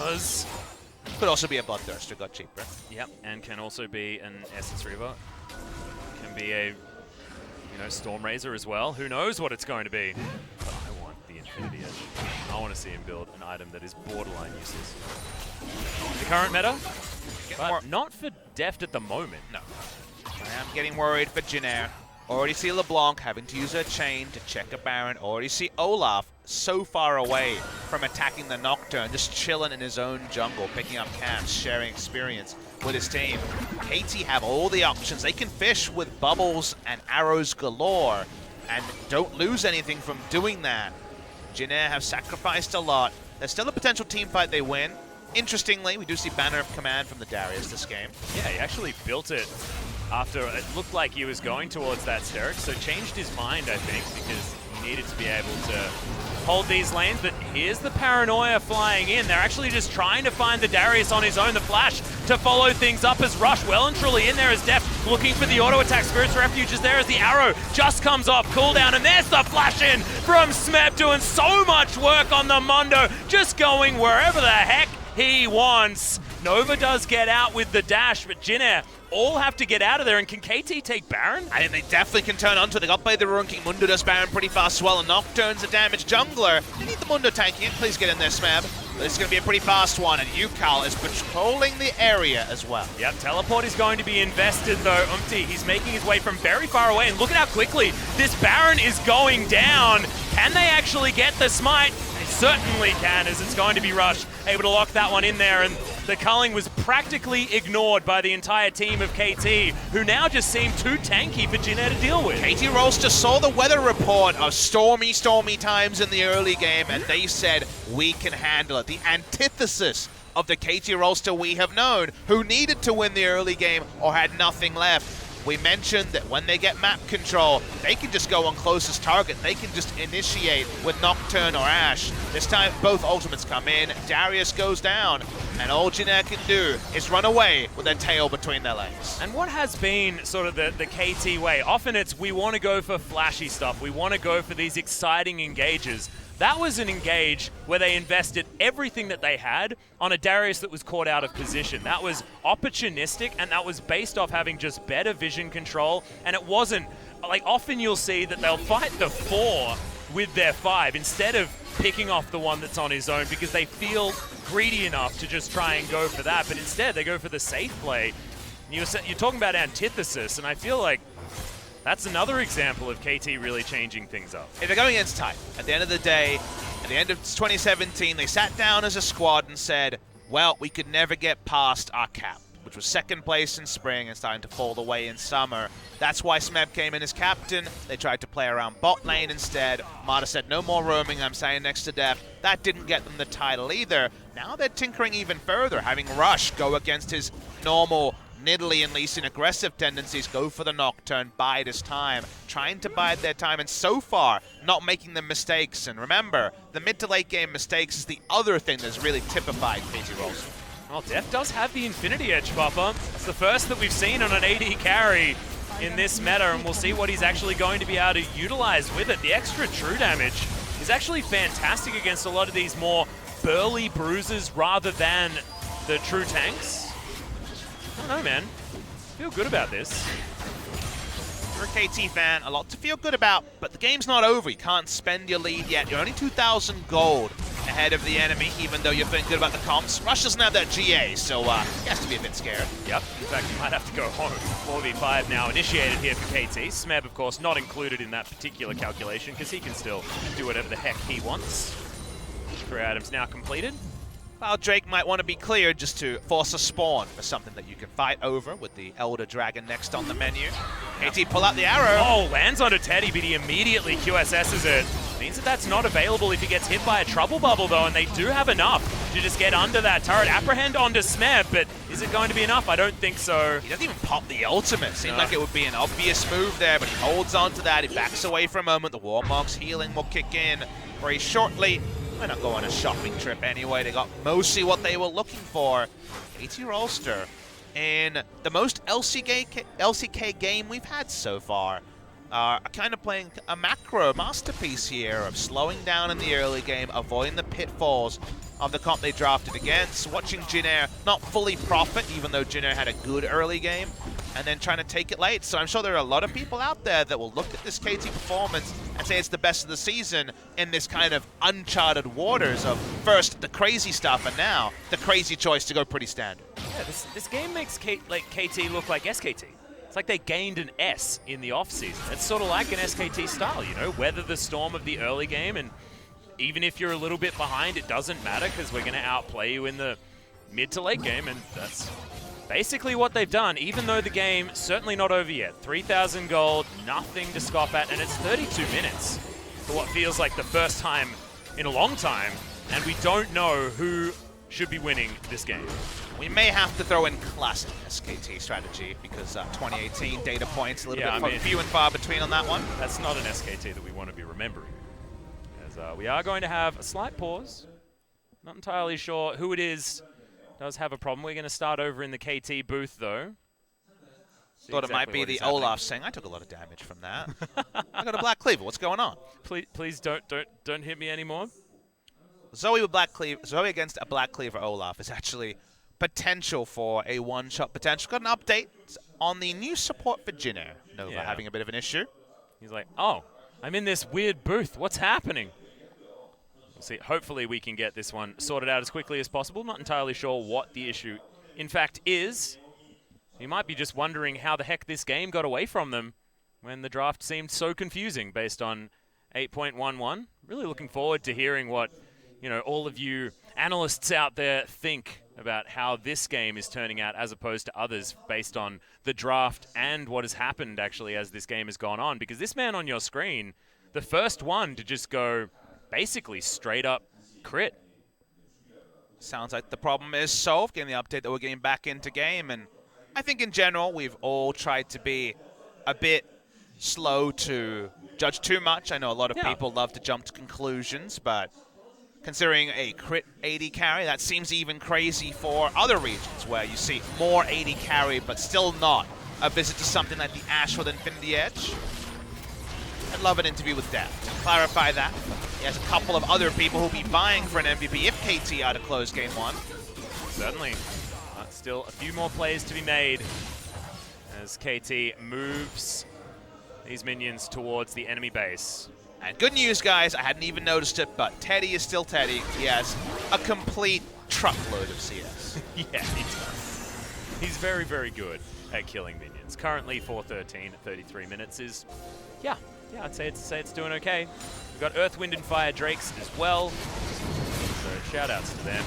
Could also be a Bloodthirster, got cheaper. Yep, and can also be an Essence Reaver. Can be a, Storm Razor as well. Who knows what it's going to be? But I want the Infinity Edge. I want to see him build an item that is borderline useless. The current meta, but not for Deft at the moment. No. I am getting worried for Jin Air. Already see LeBlanc having to use her chain to check a Baron. Already see Olaf so far away from attacking the Nocturne, just chilling in his own jungle, picking up camps, sharing experience with his team. KT have all the options. They can fish with bubbles and arrows galore and don't lose anything from doing that. Jin Air have sacrificed a lot. There's still a potential team fight they win. Interestingly, we do see Banner of Command from the Darius this game. Yeah, he actually built it after it looked like he was going towards that Sterix, so changed his mind, I think, because he needed to be able to hold these lanes. But here's the Paranoia flying in. They're actually just trying to find the Darius on his own, the flash to follow things up as Rush well and truly in there as Deft looking for the auto attack. Spirit's Refuge is there as the arrow just comes off cooldown, and there's the flash in from Smeb, doing so much work on the Mundo, just going wherever the heck he wants. Nova does get out with the dash, but Jin all have to get out of there. And can KT take Baron? I think they definitely can turn onto it. They got by the Rune King. Mundo does Baron pretty fast as well, and Nocturne's a damaged jungler. You need the Mundo tanking it. Please get in there, Smeb. But it's going to be a pretty fast one, and Yukal is patrolling the area as well. Yep, teleport is going to be invested though. He's making his way from very far away, and look at how quickly this Baron is going down. Can they actually get the smite? They certainly can, as it's going to be Rush able to lock that one in there, and the culling was practically ignored by the entire team of KT, who now just seem too tanky for Jin to deal with. KT Rolster saw the weather report of stormy times in the early game, and they said, we can handle it. The antithesis of the KT Rolster we have known, who needed to win the early game or had nothing left. We mentioned that when they get map control, they can just go on closest target. They can just initiate with Nocturne or Ashe. This time, both ultimates come in. Darius goes down, and all Jin can do is run away with their tail between their legs. And what has been sort of the KT way? Often it's we want to go for flashy stuff. We want to go for these exciting engages. That was an engage where they invested everything that they had on a Darius that was caught out of position. That was opportunistic, and that was based off having just better vision control. And it wasn't, like, often you'll see that they'll fight the 4 with their 5 instead of picking off the one that's on his own because they feel greedy enough to just try and go for that. But instead, they go for the safe play. You're talking about antithesis, and I feel like that's another example of KT really changing things up. If they're going against Tide, at the end of the day, at the end of 2017, they sat down as a squad and said, well, we could never get past our cap, which was second place in spring and starting to fall away in summer. That's why Smeb came in as captain. They tried to play around bot lane instead. Mata said, no more roaming, I'm standing next to Def. That didn't get them the title either. Now they're tinkering even further, having Rush go against his normal Nidalee and Lee Sin aggressive tendencies, go for the Nocturne, bide his time, trying to bide their time, and so far, not making the mistakes. And remember, the mid to late game mistakes is the other thing that's really typified KT Rolster. Well, Def does have the Infinity Edge, Papa. It's the first that we've seen on an AD carry in this meta, and we'll see what he's actually going to be able to utilize with it. The extra true damage is actually fantastic against a lot of these more burly bruisers rather than the true tanks. I don't know, man. I feel good about this. You're a KT fan, a lot to feel good about, but the game's not over. You can't spend your lead yet. You're only 2,000 gold ahead of the enemy, even though you're feeling good about the comps. Rush doesn't have that GA, so he has to be a bit scared. Yep. In fact, you might have to go home. 4v5 now initiated here for KT. Smeb, of course, not included in that particular calculation because he can still do whatever the heck he wants. 3 items now completed. Well, Drake might want to be cleared just to force a spawn for something that you can fight over with the Elder Dragon next on the menu. KT pull out the arrow. Oh, lands onto Teddy, but he immediately QSS's it. Means that that's not available if he gets hit by a trouble bubble, though, and they do have enough to just get under that turret. Apprehend onto Smeb, but is it going to be enough? I don't think so. He doesn't even pop the ultimate. Seemed like it would be an obvious move there, but he holds on to that. He backs away for a moment. The Warmog's healing will kick in very shortly. Why not go on a shopping trip anyway? They got mostly what they were looking for. KT Rolster in the most LCK game we've had so far. Kind of playing a macro masterpiece here of slowing down in the early game, avoiding the pitfalls of the comp they drafted against, watching Jin not fully profit, even though Jin had a good early game, and then trying to take it late. So I'm sure there are a lot of people out there that will look at this KT performance and say it's the best of the season in this kind of uncharted waters of first the crazy stuff and now the crazy choice to go pretty standard. Yeah, this game makes KT look like SKT. It's like they gained an S in the offseason. It's sort of like an SKT style, you know, weather the storm of the early game, and even if you're a little bit behind, it doesn't matter because we're going to outplay you in the mid to late game, and that's basically what they've done, even though the game certainly not over yet. 3,000 gold, nothing to scoff at, and it's 32 minutes for what feels like the first time in a long time, and we don't know who should be winning this game. We may have to throw in classic SKT strategy because 2018 data points a little bit few and far between on that one. That's not an SKT that we want to be remembering. As we are going to have a slight pause. Not entirely sure who it is does have a problem. We're going to start over in the KT booth, though. Thought it might be the Olaf saying, I took a lot of damage from that. I got a Black Cleaver. What's going on? Please don't hit me anymore. Zoe with Black Cleaver. Zoe against a Black Cleaver Olaf is actually potential for a one-shot potential. Got an update on the new support for Jinner. Nova having a bit of an issue. He's like, oh, I'm in this weird booth. What's happening? We'll see. Hopefully we can get this one sorted out as quickly as possible. Not entirely sure what the issue, in fact, is. You might be just wondering how the heck this game got away from them when the draft seemed so confusing based on 8.11. Really looking forward to hearing what, all of you analysts out there think about how this game is turning out as opposed to others based on the draft and what has happened actually as this game has gone on. Because this man on your screen, the first one to just go basically straight up crit. Sounds like the problem is solved, getting the update that we're getting back into game. And I think in general, we've all tried to be a bit slow to judge too much. I know a lot of people love to jump to conclusions, but considering a crit 80 carry, that seems even crazy for other regions where you see more 80 carry, but still not a visit to something like the Ashe with Infinity Edge. I'd love an interview with Deft to clarify that. He has a couple of other people who'll be vying for an MVP if KT are to close game one. Certainly. But still a few more plays to be made as KT moves these minions towards the enemy base. And good news, guys, I hadn't even noticed it, but Teddy is still Teddy. He has a complete truckload of CS. Yeah, he does. He's very, very good at killing minions. Currently 413 at 33 minutes is, yeah, I'd say it's doing okay. We've got Earth, Wind, and Fire Drakes as well. So shout-outs to them.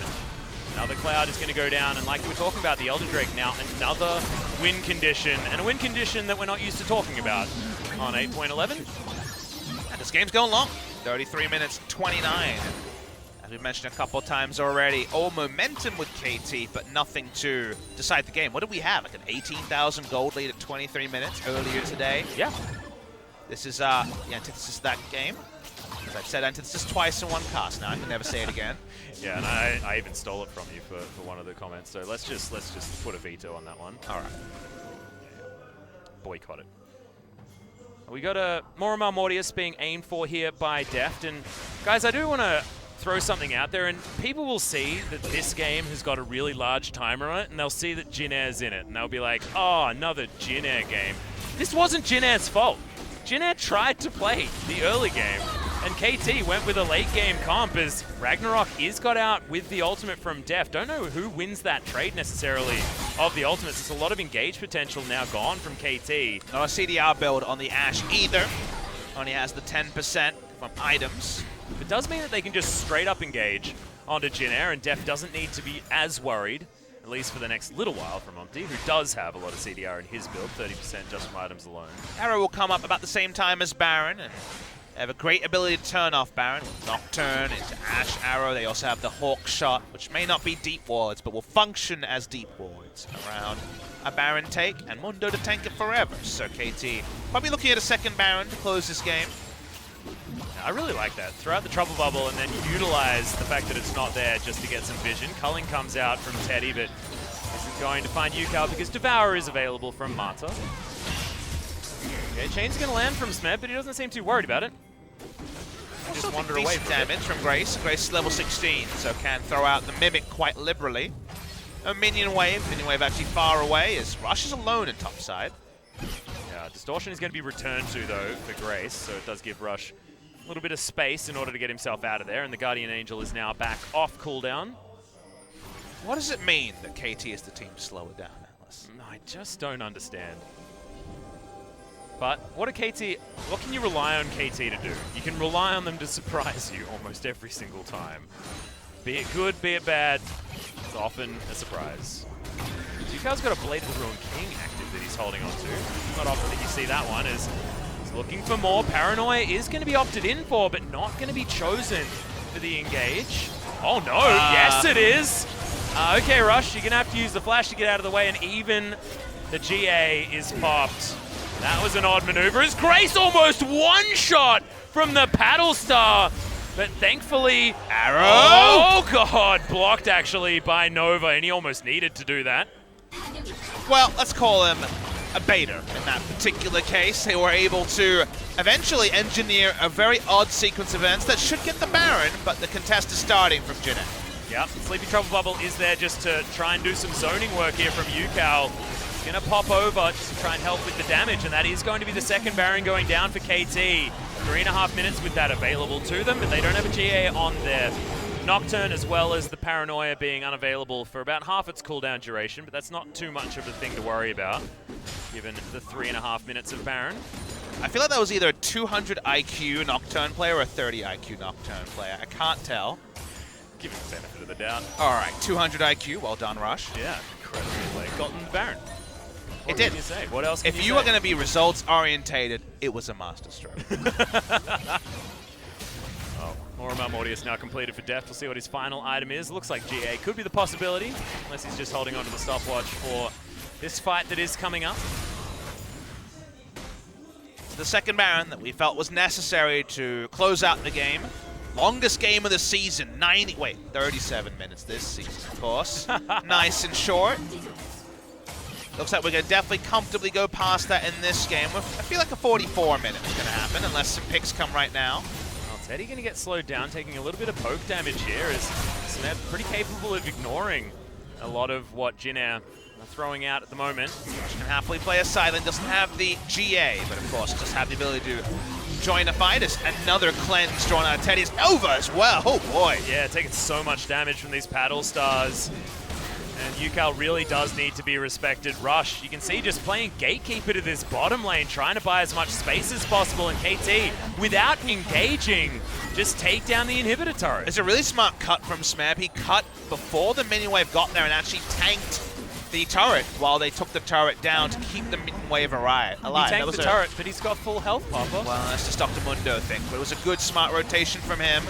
Another Cloud is going to go down, and like we were talking about, the Elder Drake now, another win condition, and a win condition that we're not used to talking about on 8.11. And this game's going long. 33 minutes, 29. As we mentioned a couple times already, all momentum with KT, but nothing to decide the game. What did we have? Like an 18,000 gold lead at 23 minutes earlier today? Yeah. This is the antithesis of that game. As I've said antithesis twice in one cast now. I can never say it again. Yeah, and I even stole it from you for one of the comments. So let's just put a veto on that one. All right. Boycott it. We got a Morimar Mortius being aimed for here by Deft. And guys, I do want to throw something out there, and people will see that this game has got a really large timer on it, and they'll see that Jin Air's in it, and they'll be like, oh, another Jin Air game. This wasn't Jin Air's fault. Jin Air tried to play the early game, and KT went with a late game comp as Ragnarok is got out with the ultimate from Deft. Don't know who wins that trade necessarily of the ultimates. There's a lot of engage potential now gone from KT. Not a CDR build on the Ashe either. Only has the 10% from items. It does mean that they can just straight up engage onto Jin Air, and Deft doesn't need to be as worried, at least for the next little while, from Omti, who does have a lot of CDR in his build, 30% just from items alone. Arrow will come up about the same time as Baron, and they have a great ability to turn off Baron. Nocturne into Ashe Arrow. They also have the Hawk Shot, which may not be deep wards, but will function as deep wards around a Baron take, and Mundo to tank it forever. So KT probably looking at a second Baron to close this game. I really like that. Throw out the trouble bubble and then utilize the fact that it's not there just to get some vision. Culling comes out from Teddy, but isn't going to find Yukao because Devour is available from Marta. Okay, Chain's going to land from Smed, but he doesn't seem too worried about it. Just wander away from damage from Grace. Grace is level 16, so can throw out the Mimic quite liberally. A Minion Wave actually far away as Rush is alone in topside. Yeah, Distortion is going to be returned to, though, for Grace, so it does give Rush a little bit of space in order to get himself out of there, and the Guardian Angel is now back off cooldown. What does it mean that KT is the team to slow it down, Atlas? I just don't understand. But what can you rely on KT to do? You can rely on them to surprise you almost every single time. Be it good, be it bad, it's often a surprise. Yukao's got a Blade of the Ruined King active that he's holding on to. Not often that you see that one, as he's looking for more. Paranoia is going to be opted in for, but not going to be chosen for the engage. Oh no, yes it is! Okay, Rush, you're going to have to use the flash to get out of the way, and even the GA is popped. That was an odd maneuver as Grace almost one-shot from the Paddle Star, but thankfully, Arrow! Oh god, blocked actually by Nova, and he almost needed to do that. Well, let's call him a baiter in that particular case. They were able to eventually engineer a very odd sequence of events that should get the Baron, but the contest is starting from Jinnet. Yep, Sleepy Trouble Bubble is there just to try and do some zoning work here from UCal. He's going to pop over just to try and help with the damage, and that is going to be the second Baron going down for KT. 3.5 minutes with that available to them, but they don't have a GA on there. Nocturne, as well as the Paranoia being unavailable for about half its cooldown duration, but that's not too much of a thing to worry about, given the 3.5 minutes of Baron. I feel like that was either a 200 IQ Nocturne player or a 30 IQ Nocturne player. I can't tell. Give it the benefit of the doubt. All right, 200 IQ. Well done, Rush. Yeah, incredibly play. Gotten the Baron. It did. What can you say? What else can If you you say? are going to be results-orientated, it was a masterstroke. Orimar Mortius now completed for death. We'll see what his final item is. Looks like GA could be the possibility, unless he's just holding on to the stopwatch for this fight that is coming up. The second Baron that we felt was necessary to close out the game. Longest game of the season, 37 minutes this season, of course. Nice and short. Looks like we're going to definitely comfortably go past that in this game. I feel like a 44 minute is going to happen, unless some picks come right now. Well, Teddy going to get slowed down, taking a little bit of poke damage here, as Smeb pretty capable of ignoring a lot of what Jin Air are throwing out at the moment. Can happily play a silent, doesn't have the GA, but of course just have the ability to join a fight as another cleanse drawn out of Teddy's over as well. Oh boy. Yeah, taking so much damage from these paddle stars. And UCal really does need to be respected. Rush, you can see just playing gatekeeper to this bottom lane, trying to buy as much space as possible, and KT, without engaging, just take down the inhibitor turret. It's a really smart cut from Smeb. He cut before the minion wave got there and actually tanked the turret while they took the turret down to keep the minion wave alive. He tanked the turret, but he's got full health, Papa. Well, that's just Dr. Mundo thing, but it was a good smart rotation from him.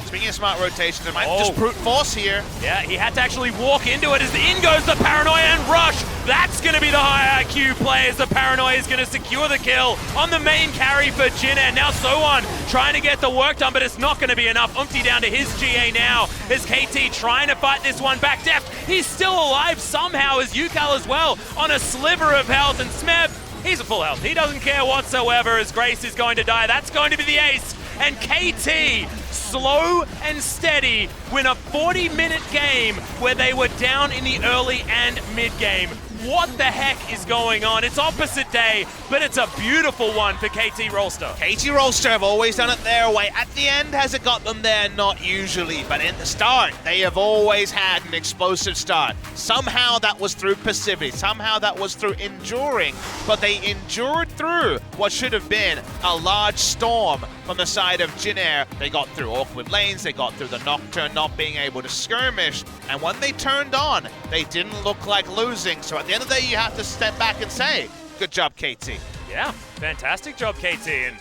Speaking of smart rotations, it might just brute force here. Yeah, he had to actually walk into it as in goes the Paranoia and Rush. That's going to be the high IQ play as the Paranoia is going to secure the kill on the main carry for Jin Air. Now Sowan trying to get the work done, but it's not going to be enough. Umpty down to his GA now as KT trying to fight this one back. Deft, he's still alive somehow as UCal as well on a sliver of health, and Smeb, he's at full health. He doesn't care whatsoever as Grace is going to die. That's going to be the ace. And KT, slow and steady, win a 40-minute game where they were down in the early and mid-game. What the heck is going on? It's opposite day, but it's a beautiful one for KT Rolster. KT Rolster have always done it their way. At the end, has it got them there? Not usually, but in the start, they have always had an explosive start. Somehow that was through passivity. Somehow that was through enduring, but they endured through what should have been a large storm from the side of Jin Air. They got through awkward lanes, they got through the Nocturne not being able to skirmish, and when they turned on, they didn't look like losing. So at the end of the day, you have to step back and say, good job, KT. Yeah, fantastic job, KT. And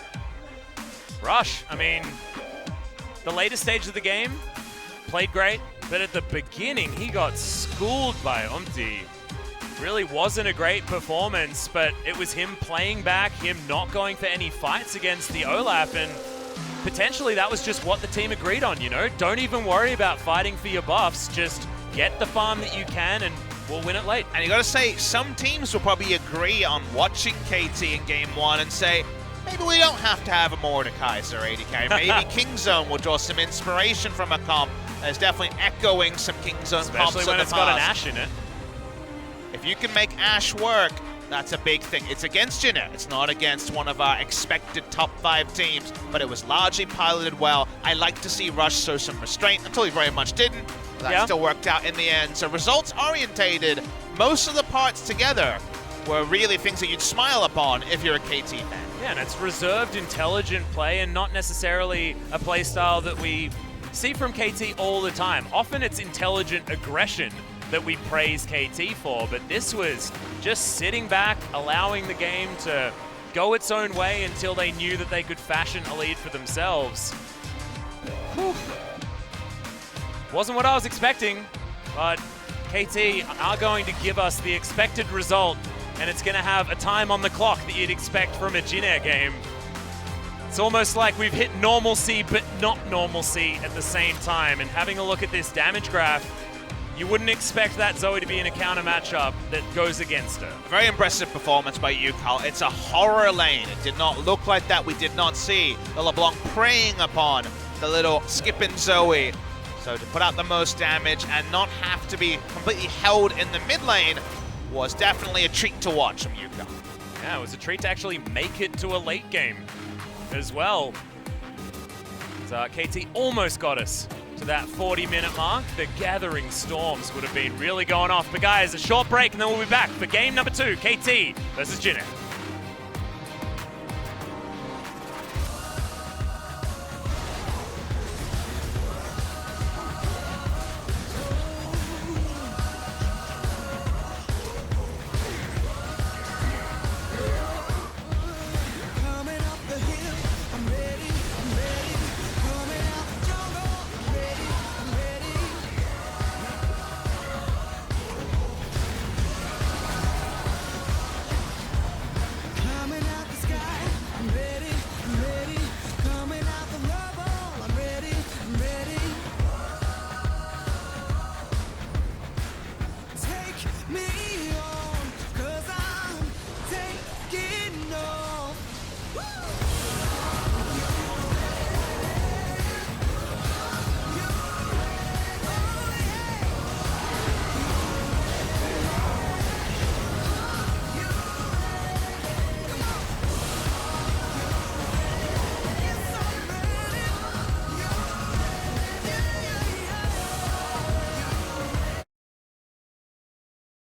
Rush, I mean, the later stage of the game, played great, but at the beginning, he got schooled by Umpty. Really wasn't a great performance, but it was him playing back, him not going for any fights against the Olaf, and potentially that was just what the team agreed on, you know? Don't even worry about fighting for your buffs, just get the farm that you can and we'll win it late. And you gotta say, some teams will probably agree on watching KT in game one and say, maybe we don't have to have a Mordekaiser AD carry. Maybe Kingzone will draw some inspiration from a comp. There's definitely echoing some Kingzone comps. Especially when it's got an Ashe in it. If you can make Ashe work, that's a big thing. It's against Jin Air. It's not against one of our expected top 5 teams, but it was largely piloted well. I like to see Rush show some restraint until he very much didn't. That still worked out in the end. So results-orientated, most of the parts together were really things that you'd smile upon if you're a KT fan. Yeah, and it's reserved, intelligent play and not necessarily a play style that we see from KT all the time. Often it's intelligent aggression that we praise KT for, but this was just sitting back, allowing the game to go its own way until they knew that they could fashion a lead for themselves. Whew. Wasn't what I was expecting, but KT are going to give us the expected result, and it's going to have a time on the clock that you'd expect from a Jin Air game. It's almost like we've hit normalcy, but not normalcy at the same time, and having a look at this damage graph, you wouldn't expect that Zoe to be in a counter matchup that goes against her. A very impressive performance by UCal. It's a horror lane. It did not look like that. We did not see the LeBlanc preying upon the little skipping Zoe. So to put out the most damage and not have to be completely held in the mid lane was definitely a treat to watch from Yuka. Yeah, it was a treat to actually make it to a late game as well. So KT almost got us to that 40-minute mark. The Gathering Storms would have been really going off. But guys, a short break and then we'll be back for game number 2, KT versus Jinex.